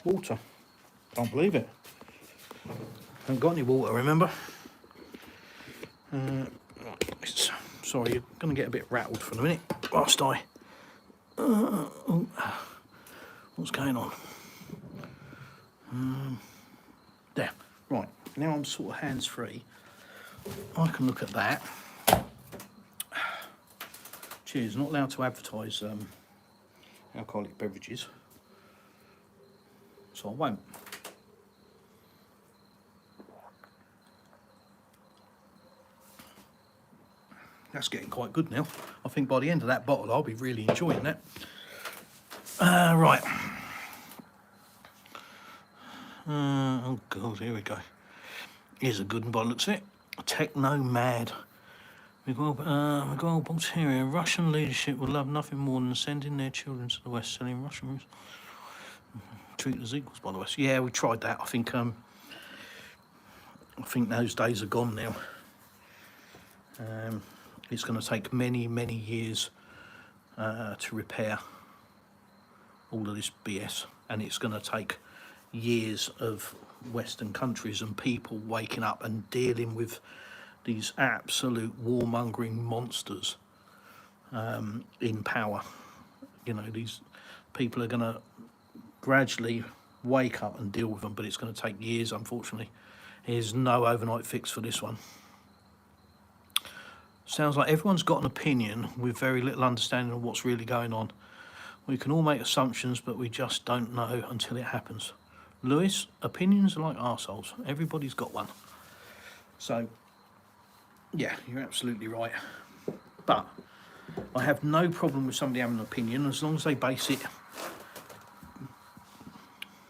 Water. Can't believe it. Haven't got any water, remember? Right, let's sorry, you're going to get a bit rattled for a minute whilst I... what's going on? There. Right, now I'm sort of hands-free. I can look at that. Cheers, not allowed to advertise alcoholic beverages, so I won't. That's getting quite good now. I think by the end of that bottle I'll be really enjoying that. Right. Oh god, here we go. Here's a good one by the looks of it. Techno Mad. Miguel Bolteria. Russian leadership would love nothing more than sending their children to the West, selling Russian treat as equals by the West. Yeah, we tried that. I think those days are gone now. It's going to take many, many years to repair all of this BS, and it's going to take years of Western countries and people waking up and dealing with these absolute warmongering monsters in power. You know, these people are going to gradually wake up and deal with them, but it's going to take years, unfortunately. There's no overnight fix for this one. Sounds like everyone's got an opinion with very little understanding of what's really going on. We can all make assumptions, but we just don't know until it happens. Lewis, opinions are like arseholes. Everybody's got one. So, yeah, you're absolutely right. But I have no problem with somebody having an opinion as long as they base it...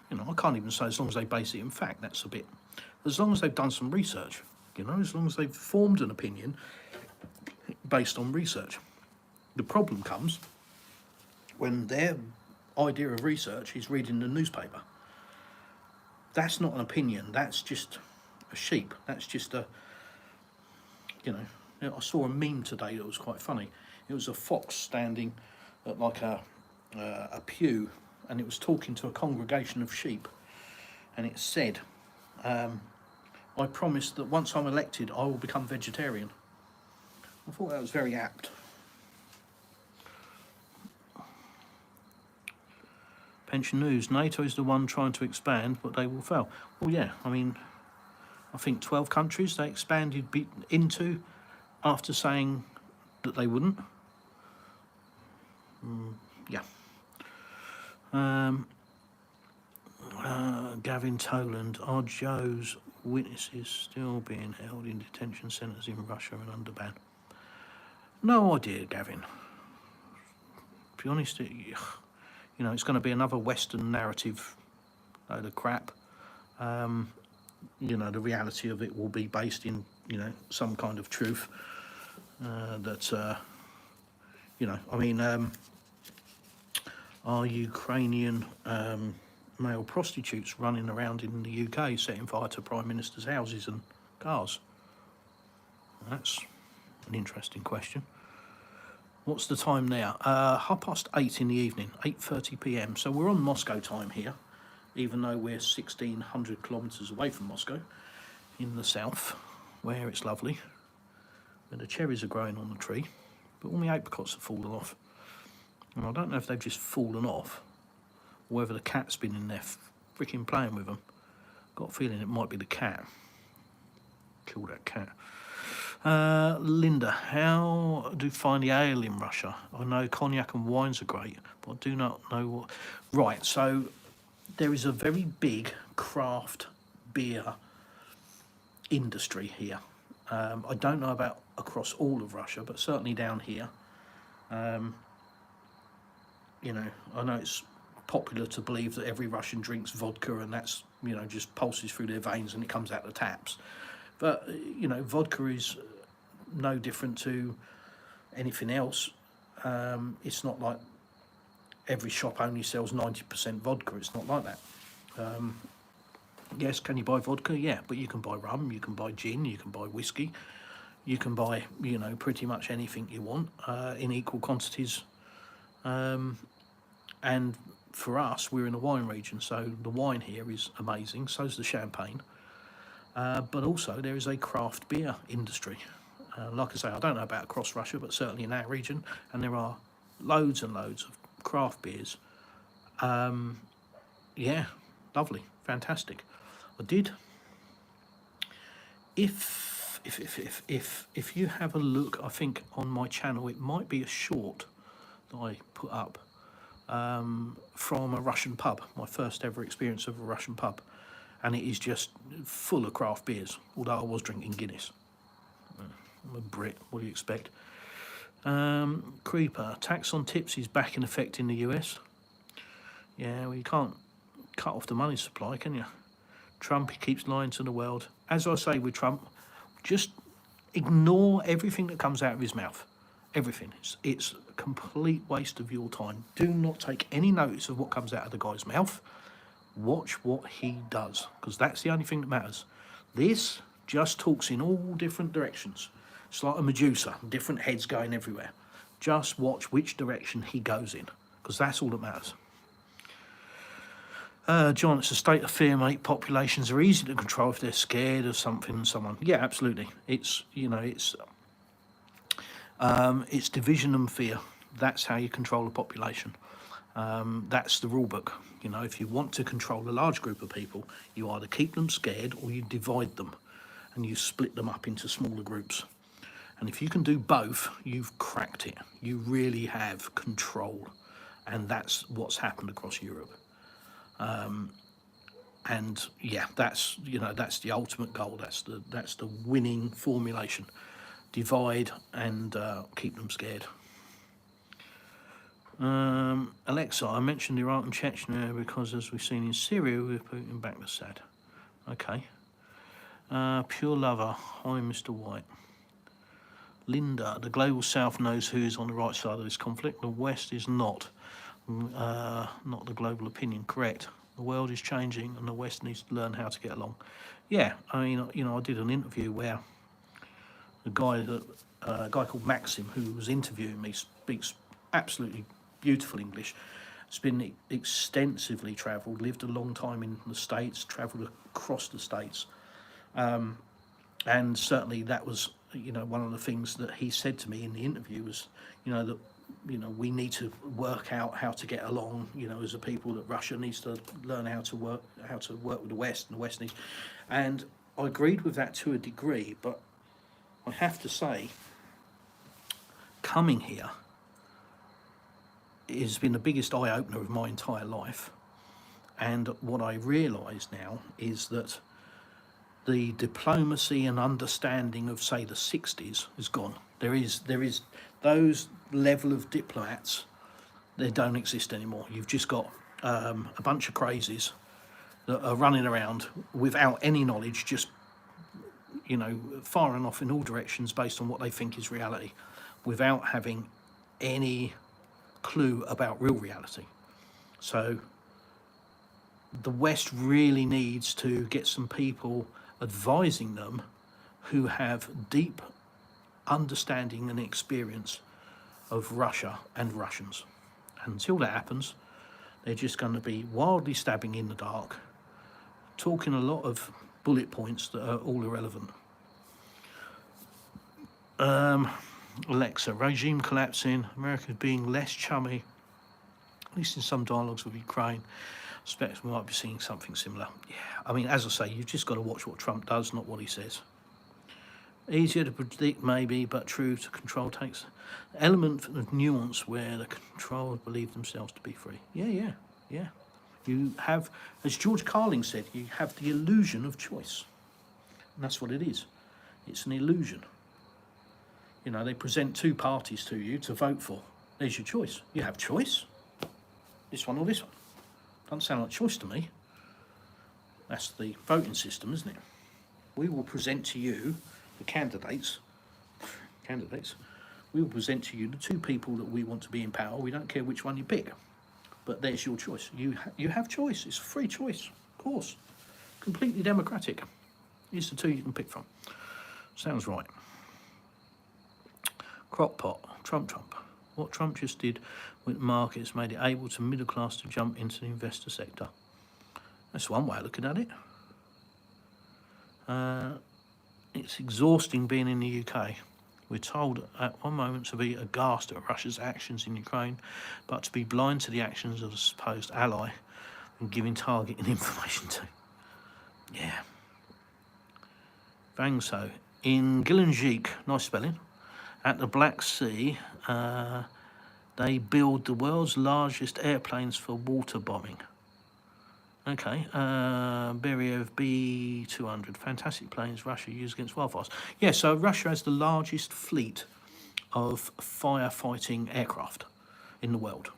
You know, I can't even say as long as they base it in fact. That's a bit... As long as they've done some research. You know, as long as they've formed an opinion based on research. The problem comes when their idea of research is reading the newspaper. That's not an opinion, that's just a sheep. That's just a, you know, I saw a meme today that was quite funny. It was a fox standing at like a pew, and it was talking to a congregation of sheep, and it said, I promise that once I'm elected I will become vegetarian. I thought that was very apt. Pension news. NATO is the one trying to expand, but they will fail. Well, yeah, I mean, I think 12 countries they expanded into after saying that they wouldn't. Yeah. Gavin Toland. Are Joe's witnesses still being held in detention centres in Russia and under ban? No idea, Gavin. To be honest, you know, it's going to be another Western narrative load of crap. You know, the reality of it will be based in, you know, some kind of truth. You know, I mean, are Ukrainian male prostitutes running around in the UK setting fire to Prime Minister's houses and cars? That's an interesting question. What's the time now? 8:30 in the evening, 8:30 p.m. So we're on Moscow time here, even though we're 1,600 kilometres away from Moscow, in the south, where it's lovely, where the cherries are growing on the tree, but all my apricots have fallen off. And I don't know if they've just fallen off, or whether the cat's been in there freaking playing with them. Got a feeling it might be the cat. Kill that cat. Linda, how do you find the ale in Russia? I know cognac and wines are great, but I do not know what... Right, so there is a very big craft beer industry here. I don't know about across all of Russia, but certainly down here. You know, I know it's popular to believe that every Russian drinks vodka and that's, you know, just pulses through their veins and it comes out the taps. But, you know, vodka is no different to anything else. It's not like every shop only sells 90% vodka. It's not like that. Yes, can you buy vodka? Yeah, but you can buy rum, you can buy gin, you can buy whiskey, you can buy, you know, pretty much anything you want in equal quantities. And for us, we're in the wine region, so the wine here is amazing, so's the champagne. But also there is a craft beer industry. Like I say, I don't know about across Russia, but certainly in our region, and there are loads and loads of craft beers. Yeah, lovely, fantastic. I did. If you have a look, I think on my channel it might be a short that I put up from a Russian pub, my first ever experience of a Russian pub, and it is just full of craft beers. Although I was drinking Guinness. I'm a Brit. What do you expect? Creeper, tax on tips is back in effect in the US. Yeah, well, you can't cut off the money supply, can you? Trump, he keeps lying to the world. As I say with Trump, just ignore everything that comes out of his mouth. Everything. It's a complete waste of your time. Do not take any notice of what comes out of the guy's mouth. Watch what he does, because that's the only thing that matters. This just talks in all different directions. It's like a Medusa, different heads going everywhere. Just watch which direction he goes in, because that's all that matters. John, it's a state of fear, mate. Populations are easy to control if they're scared of something and someone. Yeah, absolutely. It's division and fear. That's how you control a population. That's the rule book. If you want to control a large group of people, you either keep them scared or you divide them, and you split them up into smaller groups. And if you can do both, you've cracked it. You really have control, and that's what's happened across Europe. And yeah, that's the ultimate goal. That's the winning formulation. Divide and keep them scared. Alexa, I mentioned Iraq and Chechnya because, as we've seen in Syria, we're Putin back to Assad. Okay. Pure Lover, hi Mr. White. Linda, the global south knows who is on the right side of this conflict. The west is not. Not the global opinion, correct. The world is changing and the west needs to learn how to get along. Yeah, I mean, I did an interview where a guy called Maxim, who was interviewing me, speaks absolutely beautiful English. Has been extensively travelled, lived a long time in the States, travelled across the States. And certainly that was, one of the things that he said to me in the interview was, that, we need to work out how to get along, as a people, that Russia needs to learn how to work with the West, and the West needs. And I agreed with that to a degree, but I have to say, coming here has been the biggest eye-opener of my entire life. And what I realise now is that the diplomacy and understanding of, say, the 60s is gone. There is those level of diplomats, they don't exist anymore. You've just got a bunch of crazies that are running around without any knowledge, just firing off in all directions based on what they think is reality, without having any clue about real reality. So the West really needs to get some people advising them who have deep understanding and experience of Russia and Russians. And until that happens, they're just going to be wildly stabbing in the dark, talking a lot of bullet points that are all irrelevant. Alexa, regime collapsing, America being less chummy, at least in some dialogues with Ukraine. I suspect we might be seeing something similar. Yeah, I mean, as I say, you've just got to watch what Trump does, not what he says. Easier to predict, maybe, but true to control takes an element of nuance where the controlled believe themselves to be free. Yeah. You have, as George Carlin said, you have the illusion of choice. And that's what it is. It's an illusion. They present two parties to you to vote for. There's your choice. You have choice. This one or this one. Doesn't sound like choice to me. That's the voting system, isn't it? We will present to you the candidates. We will present to you the two people that we want to be in power. We don't care which one you pick. But there's your choice. You have choice. It's a free choice, of course. Completely democratic. Here's the two you can pick from. Sounds right. Crockpot, Trump. What Trump just did with markets made it able to middle class to jump into the investor sector. That's one way of looking at it. It's exhausting being in the UK. We're told at one moment to be aghast at Russia's actions in Ukraine, but to be blind to the actions of a supposed ally and giving targeting information to. Yeah. Vangso. In Gelendzhik, nice spelling, at the Black Sea, they build the world's largest airplanes for water bombing. Okay, Beriev B-200, fantastic planes Russia used against wildfires. Yeah, so Russia has the largest fleet of firefighting aircraft in the world.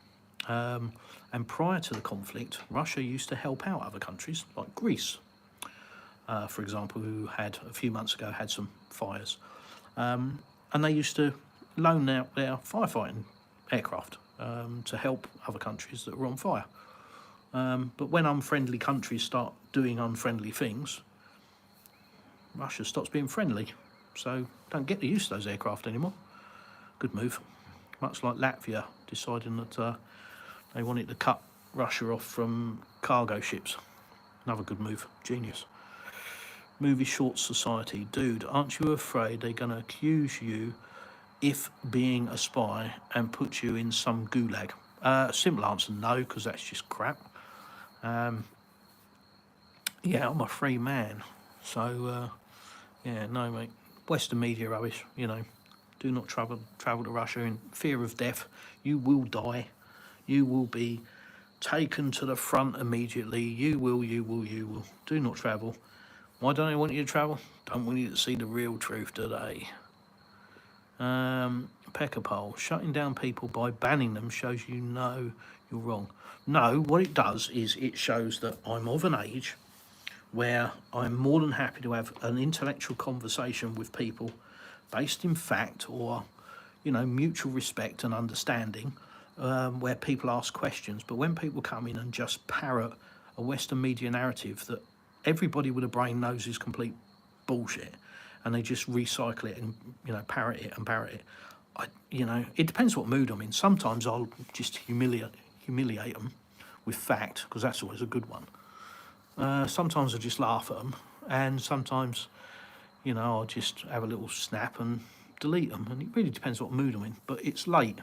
And prior to the conflict, Russia used to help out other countries, like Greece, for example, who had, a few months ago, had some fires. And they used to loan out their firefighting aircraft to help other countries that were on fire. But when unfriendly countries start doing unfriendly things, Russia stops being friendly. So don't get the use of those aircraft anymore. Good move. Much like Latvia deciding that they wanted to cut Russia off from cargo ships. Another good move. Genius. Movie Short Society. Dude, aren't you afraid they're going to accuse you if being a spy and put you in some gulag? Simple answer, no, because that's just crap. Yeah, I'm a free man. So, yeah, no, mate. Western media rubbish, you know. Do not travel to Russia in fear of death. You will die. You will be taken to the front immediately. You will. Do not travel. Why don't I want you to travel? Don't want you to see the real truth today. Pekapole, shutting down people by banning them shows you know you're wrong. No, what it does is it shows that I'm of an age where I'm more than happy to have an intellectual conversation with people based in fact or, you know, mutual respect and understanding, where people ask questions. But when people come in and just parrot a Western media narrative that everybody with a brain knows is complete bullshit, and they just recycle it and, you know, parrot it, you know, it depends what mood I'm in. Sometimes I'll just humiliate them with fact, because that's always a good one. Sometimes I just laugh at them, and sometimes, you know, I'll just have a little snap and delete them, and it really depends what mood I'm in. But it's late,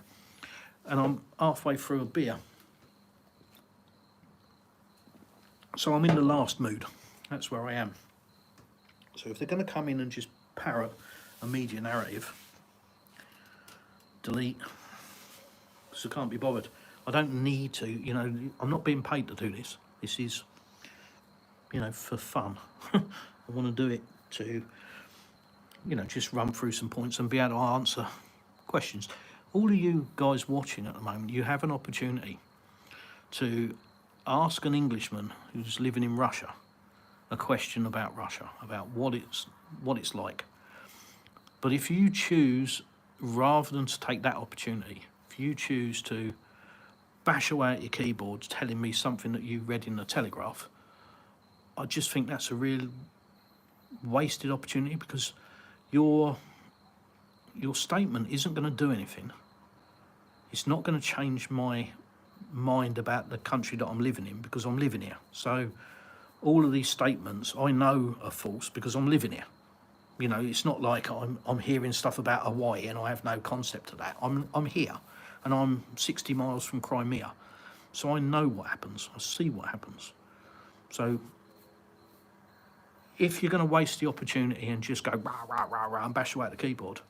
and I'm halfway through a beer, so I'm in the last mood. That's where I am. So if they're going to come in and just parrot a media narrative, delete, because I can't be bothered. I don't need to, you know, I'm not being paid to do this. This is, you know, for fun. I want to do it to, you know, just run through some points and be able to answer questions. All of you guys watching at the moment, you have an opportunity to ask an Englishman who's living in Russia a question about Russia, about what it's like. But if you choose, rather than to take that opportunity, if you choose to bash away at your keyboards telling me something that you read in the Telegraph, I just think that's a real wasted opportunity, because your statement isn't going to do anything. It's not going to change my mind about the country that I'm living in, because I'm living here. So all of these statements I know are false because I'm living here. You know, it's not like I'm hearing stuff about Hawaii and I have no concept of that. I'm here, and I'm 60 miles from Crimea, so I know what happens. I see what happens. So if you're going to waste the opportunity and just go rah rah rah rah and bash away at the keyboard,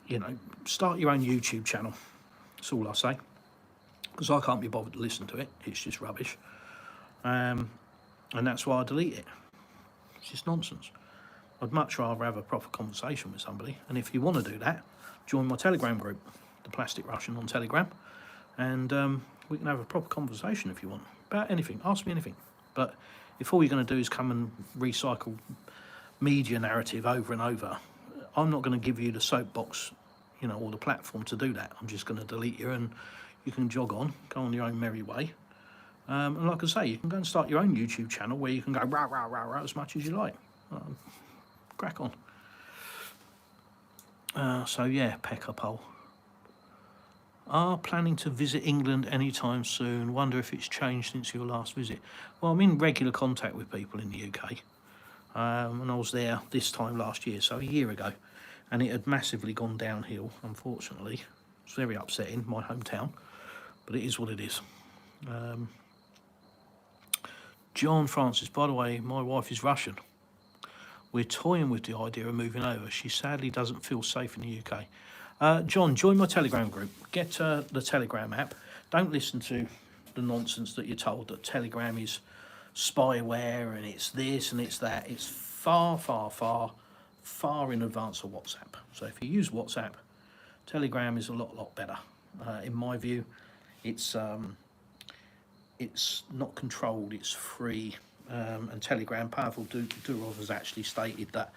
you know, start your own YouTube channel. That's all I say, because I can't be bothered to listen to it. It's just rubbish, and that's why I delete it. It's just nonsense. I'd much rather have a proper conversation with somebody. And if you want to do that, join my Telegram group, the Plastic Russian on Telegram, and we can have a proper conversation if you want, about anything. Ask me anything. But if all you're going to do is come and recycle media narrative over and over, I'm not going to give you the soapbox, you know, or the platform to do that. I'm just going to delete you, and you can jog on, go on your own merry way. And like I say, you can go and start your own YouTube channel where you can go rah rah rah rah as much as you like. Crack on. So yeah, Pekapole. Are planning to visit England anytime soon. Wonder if it's changed since your last visit. Well, I'm in regular contact with people in the UK, and I was there this time last year, so a year ago, and it had massively gone downhill, unfortunately. It's very upsetting, my hometown, but it is what it is. John Francis, by the way, my wife is Russian. We're toying with the idea of moving over. She sadly doesn't feel safe in the UK. John, join my Telegram group. Get the Telegram app. Don't listen to the nonsense that you're told that Telegram is spyware and it's this and it's that. It's far, far, far, far in advance of WhatsApp. So if you use WhatsApp, Telegram is a lot better. In my view, it's not controlled, it's free, and Telegram, Pavel Durov has actually stated that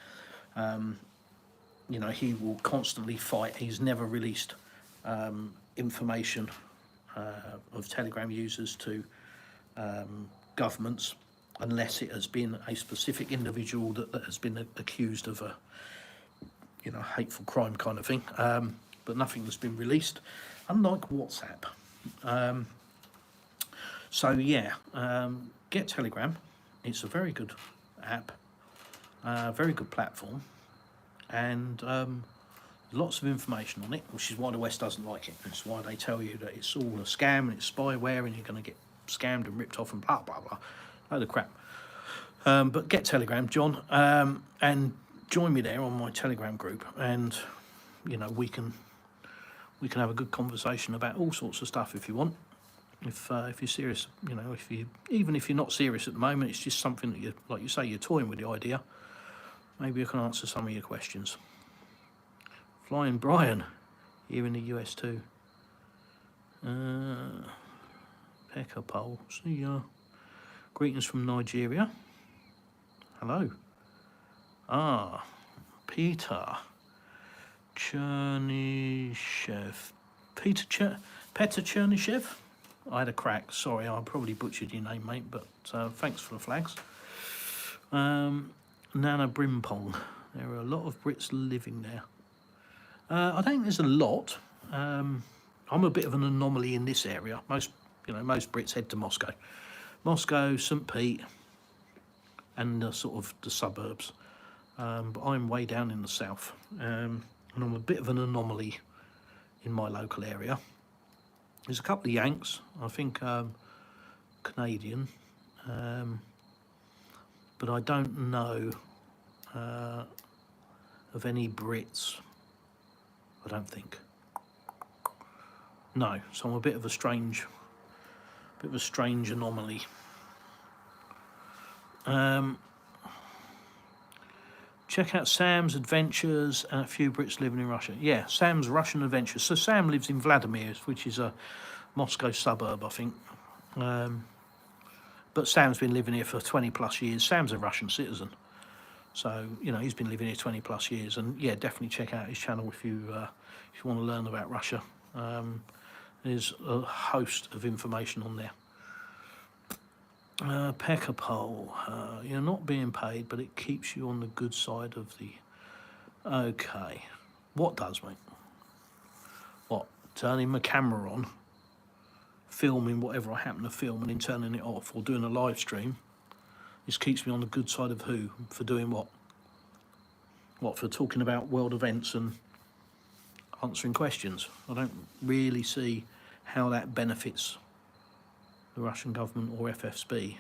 you know, he will constantly fight. He's never released information of Telegram users to governments unless it has been a specific individual that has been accused of a, you know, hateful crime kind of thing, but nothing has been released, unlike WhatsApp. So yeah, get Telegram. It's a very good app, very good platform, and lots of information on it, which is why the West doesn't like it. It's why they tell you that it's all a scam and it's spyware and you're going to get scammed and ripped off and blah blah blah, load of crap. But get Telegram, John, and join me there on my Telegram group, and you know, we can have a good conversation about all sorts of stuff if you want. If you're serious, you know, even if you're not serious at the moment, it's just something that you, like you say, you're toying with the idea. Maybe I can answer some of your questions. Flying Brian, here in the US too. Pekka Pole, see ya. Greetings from Nigeria. Hello. Peter Chernishev. Peter Chernishev? I had a crack. Sorry, I probably butchered your name, mate, but thanks for the flags. Nana Brimpong. There are a lot of Brits living there. I think there's a lot. I'm a bit of an anomaly in this area. Most Brits head to Moscow. Moscow, St. Pete, and sort of the suburbs. But I'm way down in the south. And I'm a bit of an anomaly in my local area. There's a couple of Yanks, I think Canadian, but I don't know of any Brits, I don't think. No, so I'm a bit of a strange anomaly. Check out Sam's Adventures and a few Brits living in Russia. Yeah, Sam's Russian Adventures. So Sam lives in Vladimir, which is a Moscow suburb, I think. But Sam's been living here for 20 plus years. Sam's a Russian citizen. So, you know, he's been living here 20 plus years. And yeah, definitely check out his channel if you want to learn about Russia. There's a host of information on there. Pekka Pole, you're not being paid, but it keeps you on the good side of the... Okay. What does, mate? What? Turning my camera on, filming whatever I happen to film and then turning it off, or doing a live stream. This keeps me on the good side of who? For doing what? What, for talking about world events and answering questions? I don't really see how that benefits the Russian government or FSB.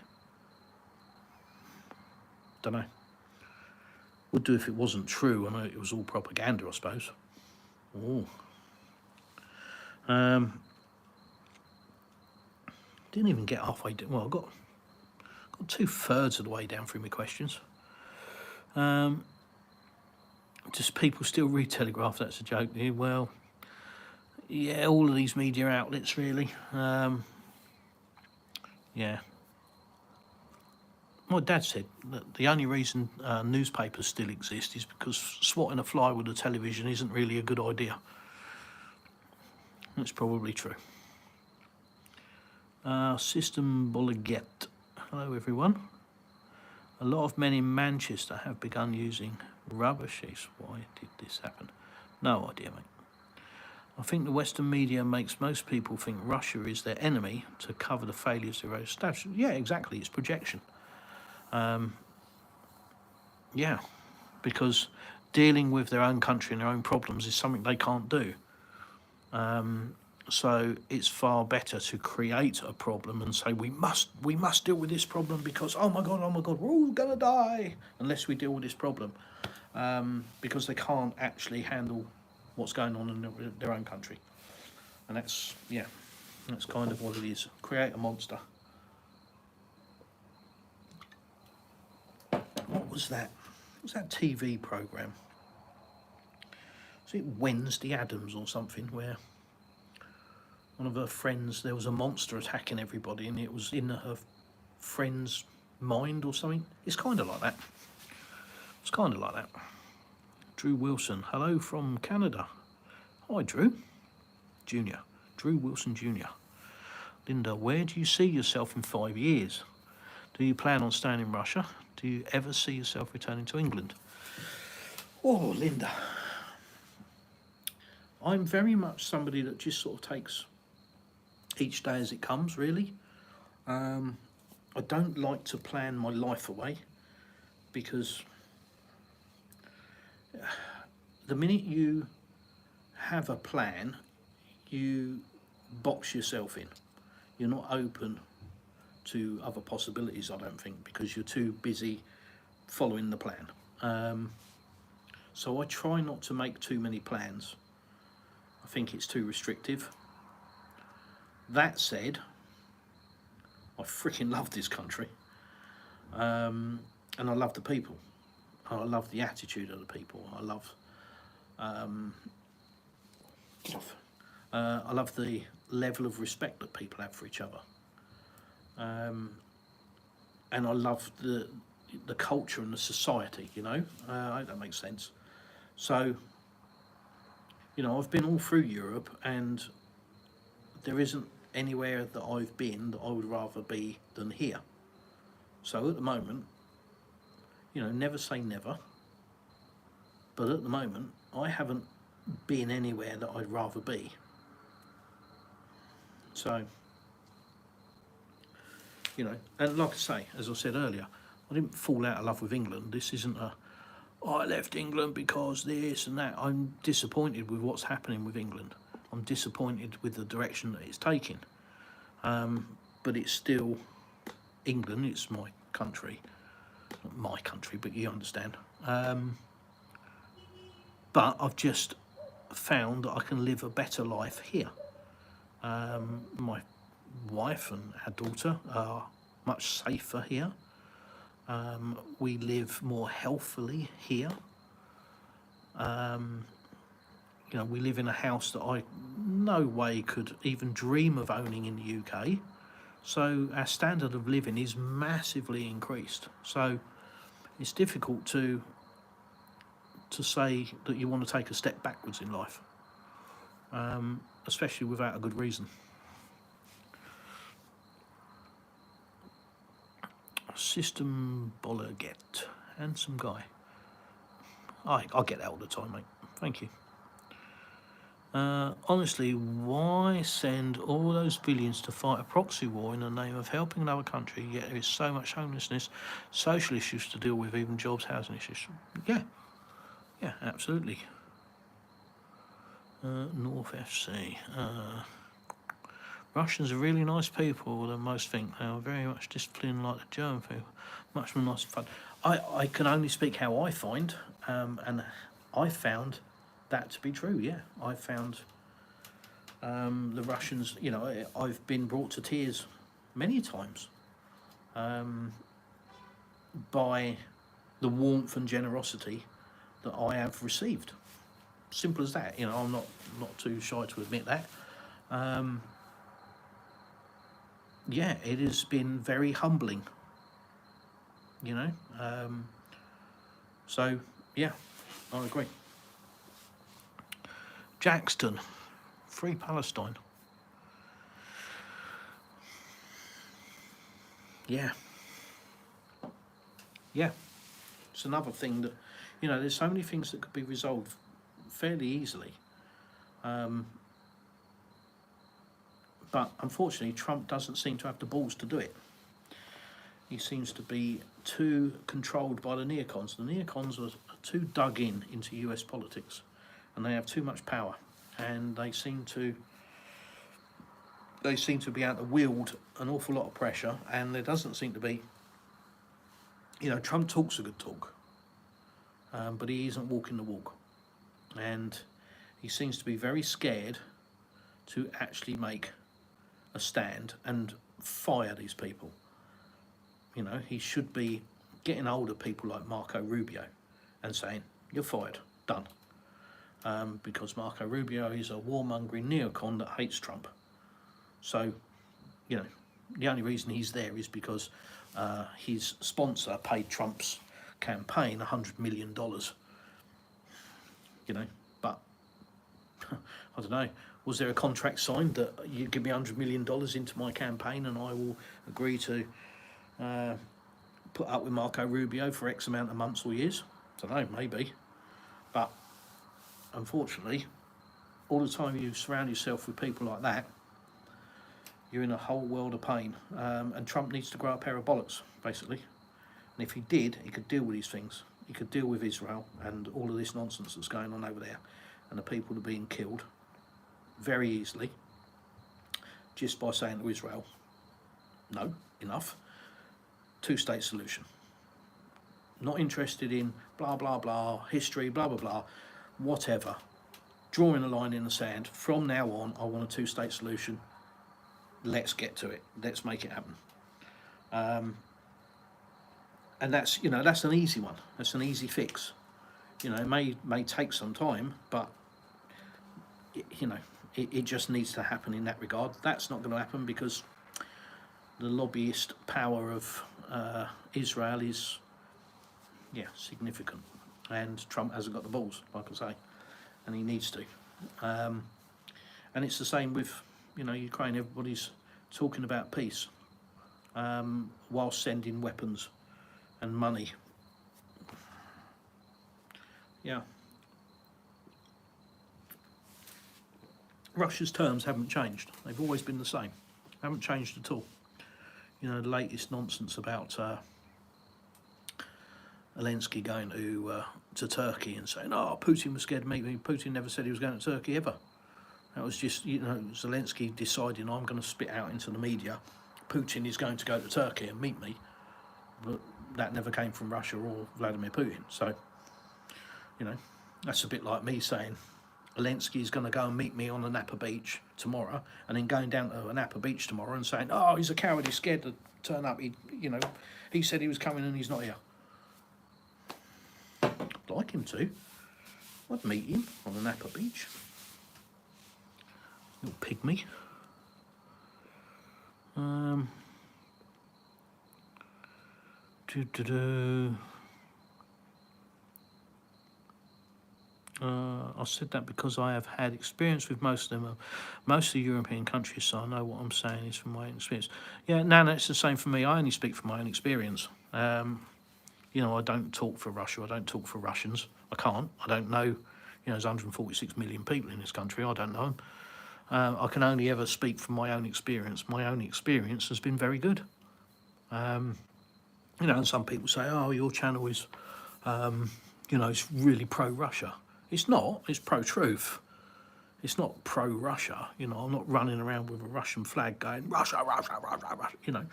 Don't know. Would do if it wasn't true. I know it was all propaganda, I suppose. Oh. Didn't even get halfway. Well, I got 2/3 of the way down through my questions. Just people still read Telegraph. That's a joke. Well, yeah, all of these media outlets really. Yeah. My dad said that the only reason newspapers still exist is because swatting a fly with a television isn't really a good idea. That's probably true. System Boliget. Hello, everyone. A lot of men in Manchester have begun using rubber sheets. Why did this happen? No idea, mate. I think the Western media makes most people think Russia is their enemy to cover the failures of their establishment. Yeah, exactly. It's projection. Yeah, because dealing with their own country and their own problems is something they can't do. So it's far better to create a problem and say we must deal with this problem because oh my god, we're all gonna die unless we deal with this problem, because they can't actually handle what's going on in their own country, and that's kind of what it is. Create a monster. What was that? What was that TV program? Was it Wednesday Addams or something where one of her friends, there was a monster attacking everybody and it was in her friend's mind or something? It's kind of like that. It's kind of like that. Drew Wilson, hello from Canada. Hi Drew. Junior. Drew Wilson Jr. Linda, where do you see yourself in 5 years? Do you plan on staying in Russia? Do you ever see yourself returning to England? Oh, Linda. I'm very much somebody that just sort of takes each day as it comes, really. I don't like to plan my life away because the minute you have a plan, you box yourself in. You're not open to other possibilities, I don't think, because you're too busy following the plan. So I try not to make too many plans. I think it's too restrictive. That said, I freaking love this country, and I love the people. I love the attitude of the people. I love the level of respect that people have for each other, and I love the culture and the society. I hope that makes sense. So, I've been all through Europe, and there isn't anywhere that I've been that I would rather be than here. So at the moment, never say never, but at the moment I haven't been anywhere that I'd rather be. So, and like I say, as I said earlier, I didn't fall out of love with England. This isn't I left England because this and that. I'm disappointed with what's happening with England. I'm disappointed with the direction that it's taking. But it's still England, it's my country. Not my country, but you understand. But I've just found that I can live a better life here. My wife and our daughter are much safer here. We live more healthily here. We live in a house that I no way could even dream of owning in the UK. So our standard of living is massively increased. So it's difficult to say that you want to take a step backwards in life, especially without a good reason. System Bollerget, handsome guy. I get that all the time, mate. Thank you. Honestly, why send all those billions to fight a proxy war in the name of helping another country, yet there is so much homelessness, social issues to deal with, even jobs, housing issues? Yeah, absolutely. North FC. Russians are really nice people than most think. They are very much disciplined like the German people. Much more nice and fun. I can only speak how I find, and I found that to be true. Yeah, I found the Russians, I've been brought to tears many times by the warmth and generosity that I have received. Simple as that. I'm not too shy to admit that. It has been very humbling. So yeah, I agree. Jackson, free Palestine. Yeah, it's another thing that, there's so many things that could be resolved fairly easily, but unfortunately Trump doesn't seem to have the balls to do it. he seems to be too controlled by the neocons. The neocons are too dug into US politics, and they have too much power, and they seem to be able to wield an awful lot of pressure, and there doesn't seem to be, Trump talks a good talk, but he isn't walking the walk, and he seems to be very scared to actually make a stand and fire these people. He should be getting hold of people like Marco Rubio and saying, you're fired, done. Because Marco Rubio is a warmongering neocon that hates Trump. So, the only reason he's there is because his sponsor paid Trump's campaign $100 million. But I don't know. Was there a contract signed that you give me $100 million into my campaign and I will agree to put up with Marco Rubio for X amount of months or years? I don't know, maybe. But unfortunately, all the time you surround yourself with people like that, you're in a whole world of pain. And Trump needs to grow a pair of bollocks, basically. And if he did, he could deal with these things. He could deal with Israel and all of this nonsense that's going on over there, and the people that are being killed very easily, just by saying to Israel, no, enough, two-state solution. Not interested in blah, blah, blah, history, blah, blah, blah, whatever. Drawing a line in the sand. From now on, I want a two-state solution. Let's get to it. Let's make it happen. And that's, that's an easy one. That's an easy fix. It may take some time, but, it just needs to happen in that regard. That's not going to happen because the lobbyist power of Israel is, significant. And Trump hasn't got the balls, like I say, and he needs to. And it's the same with, Ukraine. Everybody's talking about peace while sending weapons and money. Yeah. Russia's terms haven't changed. They've always been the same. Haven't changed at all. The latest nonsense about Zelensky going to Turkey and saying, oh, Putin was scared to meet me. Putin never said he was going to Turkey ever. That was just, Zelensky deciding, I'm going to spit out into the media, Putin is going to go to Turkey and meet me. But that never came from Russia or Vladimir Putin. So, that's a bit like me saying, Zelensky is going to go and meet me on the Napa Beach tomorrow, and then going down to Napa Beach tomorrow and saying, oh, he's a coward, he's scared to turn up. He said he was coming and he's not here. I'd like him to. I'd meet him on the Napa Beach. Little pygmy. I said that because I have had experience with most of them, most of the European countries, so I know what I'm saying is from my own experience. Yeah, no, it's the same for me. I only speak from my own experience. I don't talk for Russia. I don't talk for Russians. I can't. I don't know. There's 146 million people in this country. I don't know them. I can only ever speak from my own experience. My own experience has been very good. And some people say, oh, your channel is, it's really pro-Russia. It's not. It's pro-truth. It's not pro-Russia. I'm not running around with a Russian flag going, Russia, Russia, Russia, Russia.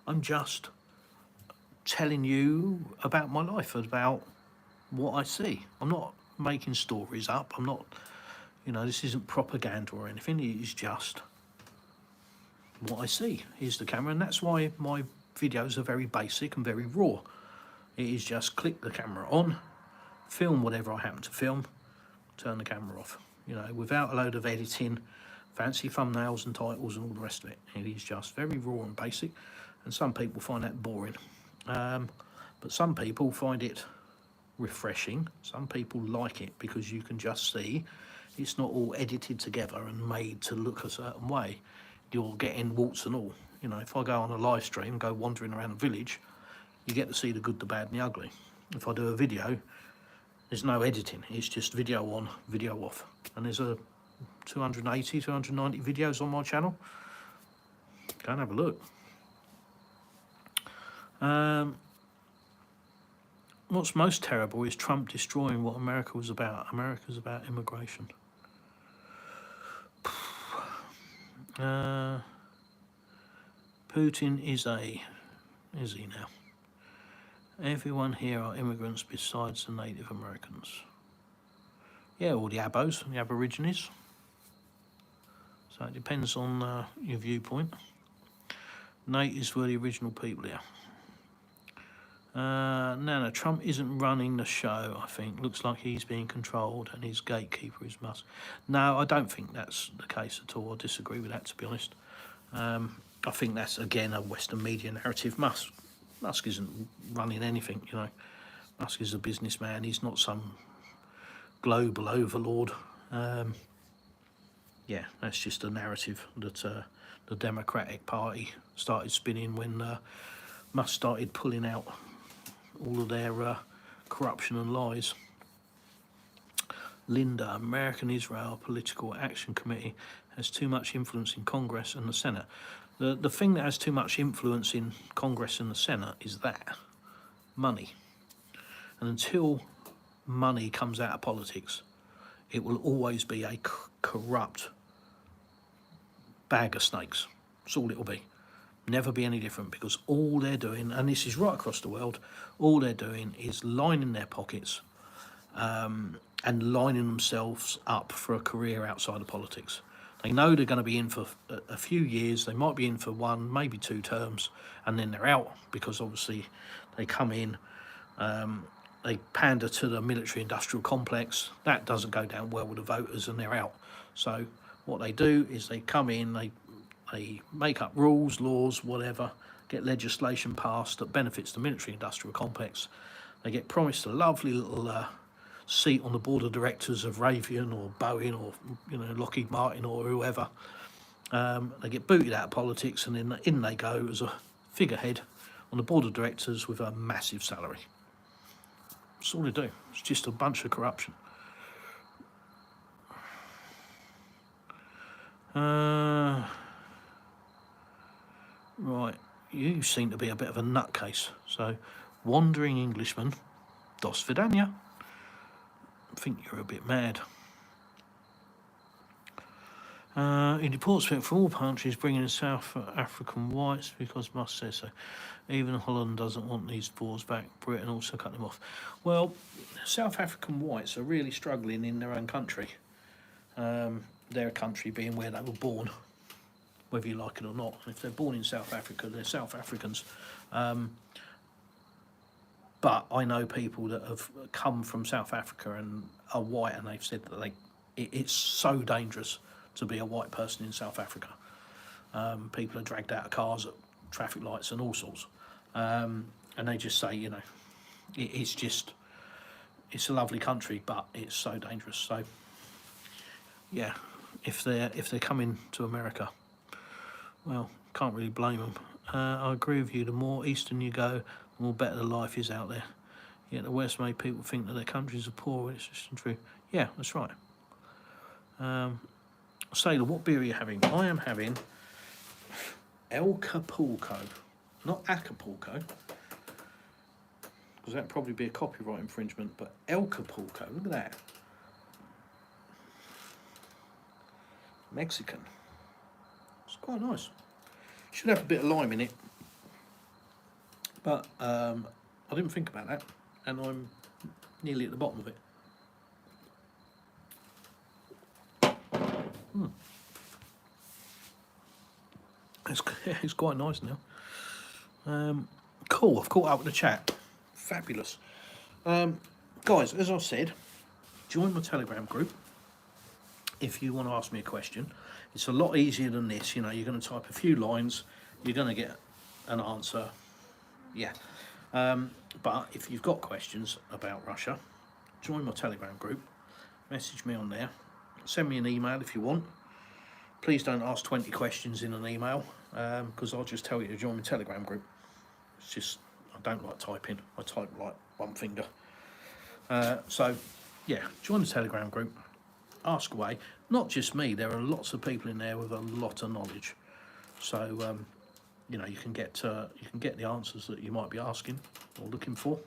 I'm just telling you about my life, about what I see. I'm not making stories up. I'm not, this isn't propaganda or anything. It is just what I see. Here's the camera, and that's why my videos are very basic and very raw. It is just click the camera on, film whatever I happen to film, turn the camera off, without a load of editing, fancy thumbnails and titles and all the rest of it. It is just very raw and basic, and some people find that boring. But some people find it refreshing. Some people like it because you can just see it's not all edited together and made to look a certain way. You're getting warts and all. If I go on a live stream, go wandering around the village, you get to see the good, the bad and the ugly. If I do a video, there's no editing. It's just video on, video off. And there's a 280, 290 videos on my channel. Go and have a look. What's most terrible is Trump destroying what America was about. America's about immigration. Putin is he now? Everyone here are immigrants besides the Native Americans. Yeah, all the Abos and the Aborigines. So it depends on your viewpoint. Natives were the original people here. No, Trump isn't running the show, I think. Looks like he's being controlled and his gatekeeper is Musk. No, I don't think that's the case at all. I disagree with that, to be honest. I think that's, again, a Western media narrative. Musk isn't running anything, you know. Musk is a businessman. He's not some global overlord. Yeah, that's just a narrative that the Democratic Party started spinning when Musk started pulling out all of their corruption and lies. Linda, American Israel Political Action Committee has too much influence in Congress and the Senate. The thing that has too much influence in Congress and the Senate is that money. And until money comes out of politics, it will always be a corrupt bag of snakes. That's all it will be. Never be any different, because all they're doing, and this is right across the world, all they're doing is lining their pockets and lining themselves up for a career outside of politics. They know they're going to be in for a few years. They might be in for 1, maybe 2 terms, and then they're out, because obviously they come in, they pander to the military-industrial complex. That doesn't go down well with the voters, and they're out. So what they do is they come in, they make up rules, laws, whatever, get legislation passed that benefits the military-industrial complex. They get promised a lovely little seat on the board of directors of Raytheon or Boeing or Lockheed Martin or whoever. They get booted out of politics, and then in they go as a figurehead on the board of directors with a massive salary. That's all they do. It's just a bunch of corruption. Right, you seem to be a bit of a nutcase. So, wandering Englishman, dos vidania. I think you're a bit mad. He deports people from all countries, bringing in South African whites because Musk says so. Even Holland doesn't want these boars back. Britain also cut them off. Well, South African whites are really struggling in their own country. Their country being where they were born, whether you like it or not. If they're born in South Africa, they're South Africans. But I know people that have come from South Africa and are white, and they've said that it's so dangerous to be a white person in South Africa. People are dragged out of cars at traffic lights and all sorts. And they just say, it's a lovely country, but it's so dangerous. So, yeah, if they're coming to America, well, can't really blame them. I agree with you. The more eastern you go, the more better the life is out there. Yet the West made people think that their countries are poor. It's just true. Yeah, that's right. Sailor, what beer are you having? I am having Acapulco, not Acapulco, because that'd probably be a copyright infringement. But Acapulco, look at that. Mexican. It's quite nice. Should have a bit of lime in it, but I didn't think about that, and I'm nearly at the bottom of it. It's quite nice now. Cool, I've caught up with the chat. Fabulous. Guys, as I've said, join my Telegram group if you want to ask me a question. It's a lot easier than this. You're going to type a few lines, you're going to get an answer. Yeah. But if you've got questions about Russia, join my Telegram group, message me on there, send me an email if you want. Please don't ask 20 questions in an email, because I'll just tell you to join my Telegram group. It's just, I don't like typing. I type like one finger. So, yeah, join the Telegram group. Ask away. Not just me. There are lots of people in there with a lot of knowledge. So, you know, you can get the answers that you might be asking or looking for.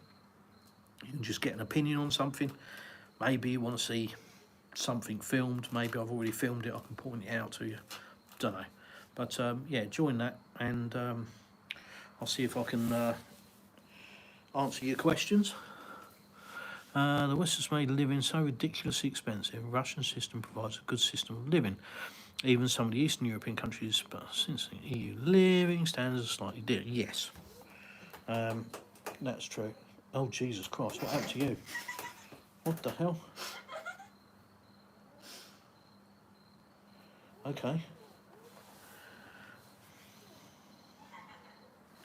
You can just get an opinion on something. Maybe you want to see something filmed. Maybe I've already filmed it. I can point it out to you. Don't know. But yeah, join that, and I'll see if I can answer your questions. The West has made living so ridiculously expensive. The Russian system provides a good system of living. Even some of the Eastern European countries, but since the EU living standards are slightly different. Yes, that's true. Oh, Jesus Christ, what happened to you? What the hell? Okay.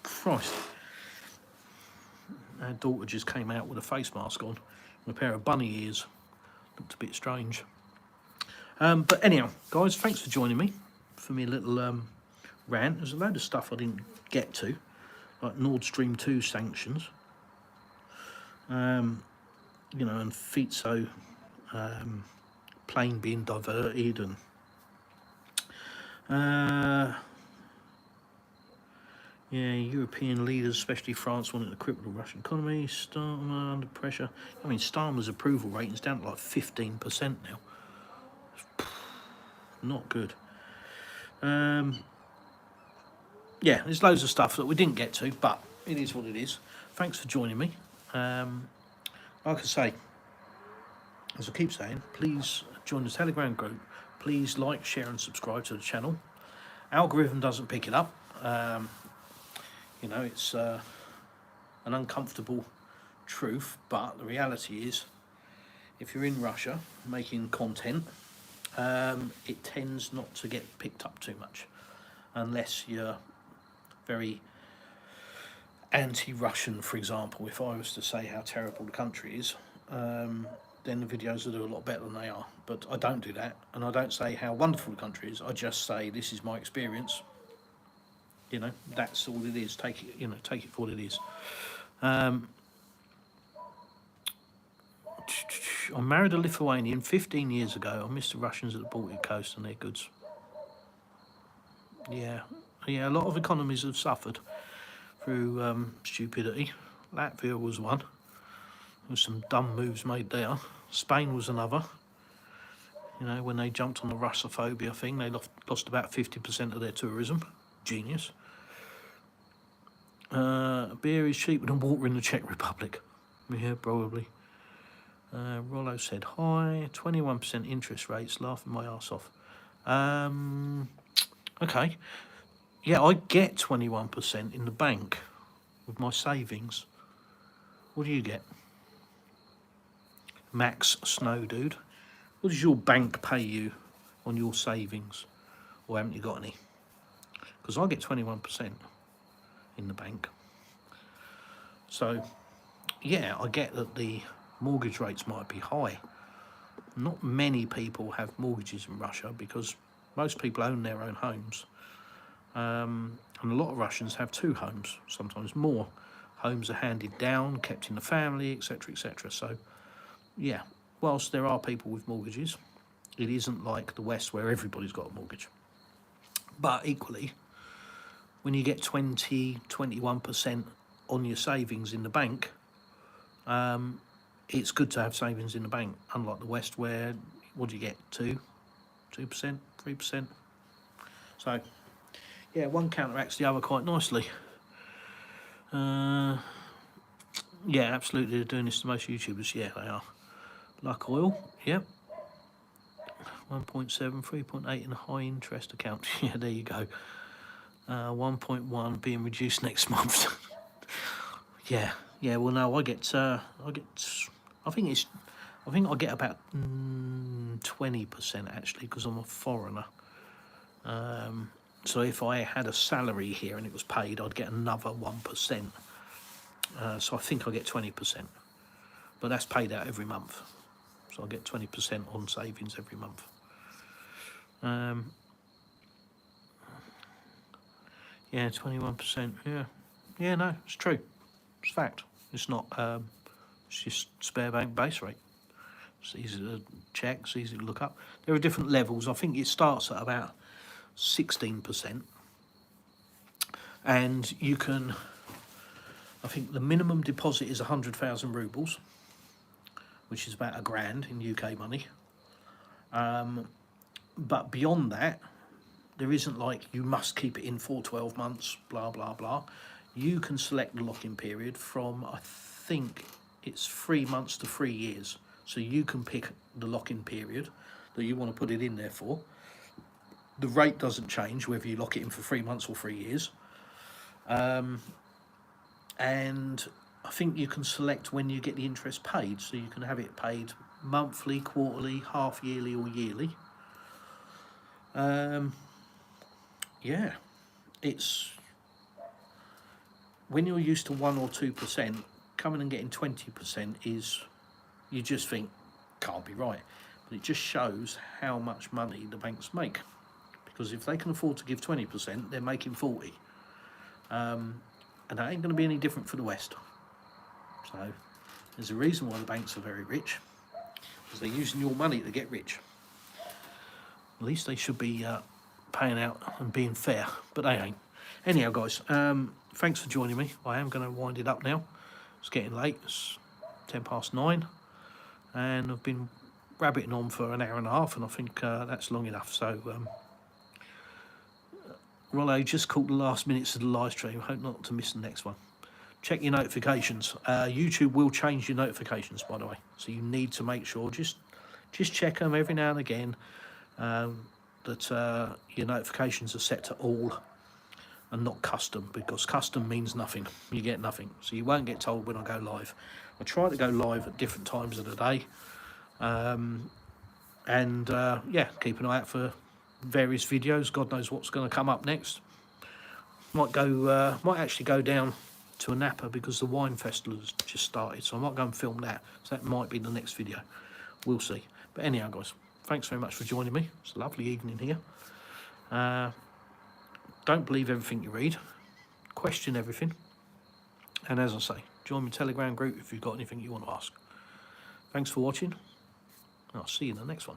Christ. Our daughter just came out with a face mask on and a pair of bunny ears. Looked a bit strange. But anyhow, guys, thanks for joining me for me little rant. There's a load of stuff I didn't get to, like Nord Stream 2 sanctions. You know, and Fitzo plane being diverted, and yeah, European leaders, especially France, wanted to cripple the Russian economy. Starmer under pressure. I mean, Starmer's approval rating's down to like 15% now. Not good. Yeah, there's loads of stuff that we didn't get to, but it is what it is. Thanks for joining me. Like I say, as I keep saying, please join the Telegram group. Please like, share and subscribe to the channel. Algorithm doesn't pick it up. You know, it's an uncomfortable truth, but the reality is, if you're in Russia making content, it tends not to get picked up too much, unless you're very anti-Russian, for example. If I was to say how terrible the country is, then the videos will do a lot better than they are. But I don't do that, and I don't say how wonderful the country is. I just say this is my experience. You know, that's all it is. Take it, you know, take it for what it is. I married a Lithuanian 15 years ago. I missed the Russians at the Baltic coast and their goods. Yeah, a lot of economies have suffered through stupidity. Latvia was one. There was some dumb moves made there. Spain was another. You know, when they jumped on the Russophobia thing, they lost about 50% of their tourism. Genius. Beer is cheaper than water in the Czech Republic. Yeah, probably. Rollo said hi. 21% interest rates, laughing my ass off. Okay. Yeah, I get 21% in the bank with my savings. What do you get? Max Snow Dude. What does your bank pay you on your savings? Or haven't you got any? Because I get 21% in the bank. So, yeah, I get that the mortgage rates might be high. Not many people have mortgages in Russia because most people own their own homes. And a lot of Russians have two homes, sometimes more. Homes are handed down, kept in the family, etc., etc. So, yeah, whilst there are people with mortgages, it isn't like the West where everybody's got a mortgage. But equally, when you get 21% on your savings in the bank, it's good to have savings in the bank, unlike the West where, what do you get, 2%, 3%? So, yeah, one counteracts the other quite nicely. Yeah, absolutely, they're doing this to most YouTubers. Yeah, they are. Luck Oil, yep. 1.7, 3.8 in a high interest account. Yeah, there you go. 1.1 being reduced next month. yeah. Well, no, I think I get about 20% actually, because I'm a foreigner. So if I had a salary here and it was paid, I'd get another 1%. So I think I get 20%, but that's paid out every month. So I get 20% on savings every month. Yeah, 21%. Yeah, no, it's true. It's fact. It's not. It's just spare bank base rate. It's easy to check. It's easy to look up. There are different levels. I think it starts at about 16%, and you can, I think the minimum deposit is 100,000 rubles, which is about £1,000 in UK money. But beyond that, there isn't like you must keep it in for 12 months, blah, blah, blah. You can select the lock-in period from, I think it's 3 months to 3 years. So you can pick the lock-in period that you want to put it in there for. The rate doesn't change whether you lock it in for 3 months or 3 years. And I think you can select when you get the interest paid. So you can have it paid monthly, quarterly, half yearly or yearly. Yeah, it's when you're used to 1 or 2%, coming and getting 20% is, you just think, can't be right. But it just shows how much money the banks make, because if they can afford to give 20%, they're making 40, and that ain't going to be any different for the West. So there's a reason why the banks are very rich, because they're using your money to get rich. At least they should be paying out and being fair, but they ain't. Anyhow, guys, thanks for joining me. I am going to wind it up now. It's getting late. It's 9:10, and I've been rabbiting on for an hour and a half, and I think that's long enough. So, Rollo, just caught the last minutes of the live stream. Hope not to miss the next one. Check your notifications. YouTube will change your notifications, by the way, so you need to make sure just check them every now and again. That your notifications are set to all and not custom, because custom means nothing. You get nothing, so you won't get told when I go live. I try to go live at different times of the day, yeah, keep an eye out for various videos. God knows what's going to come up next. Might actually go down to a Napa because the wine festival has just started, so I might go and film that. So that might be the next video. We'll see. But anyhow, guys, thanks very much for joining me. It's a lovely evening here. Don't believe everything you read. Question everything. And as I say, join my Telegram group if you've got anything you want to ask. Thanks for watching. I'll see you in the next one.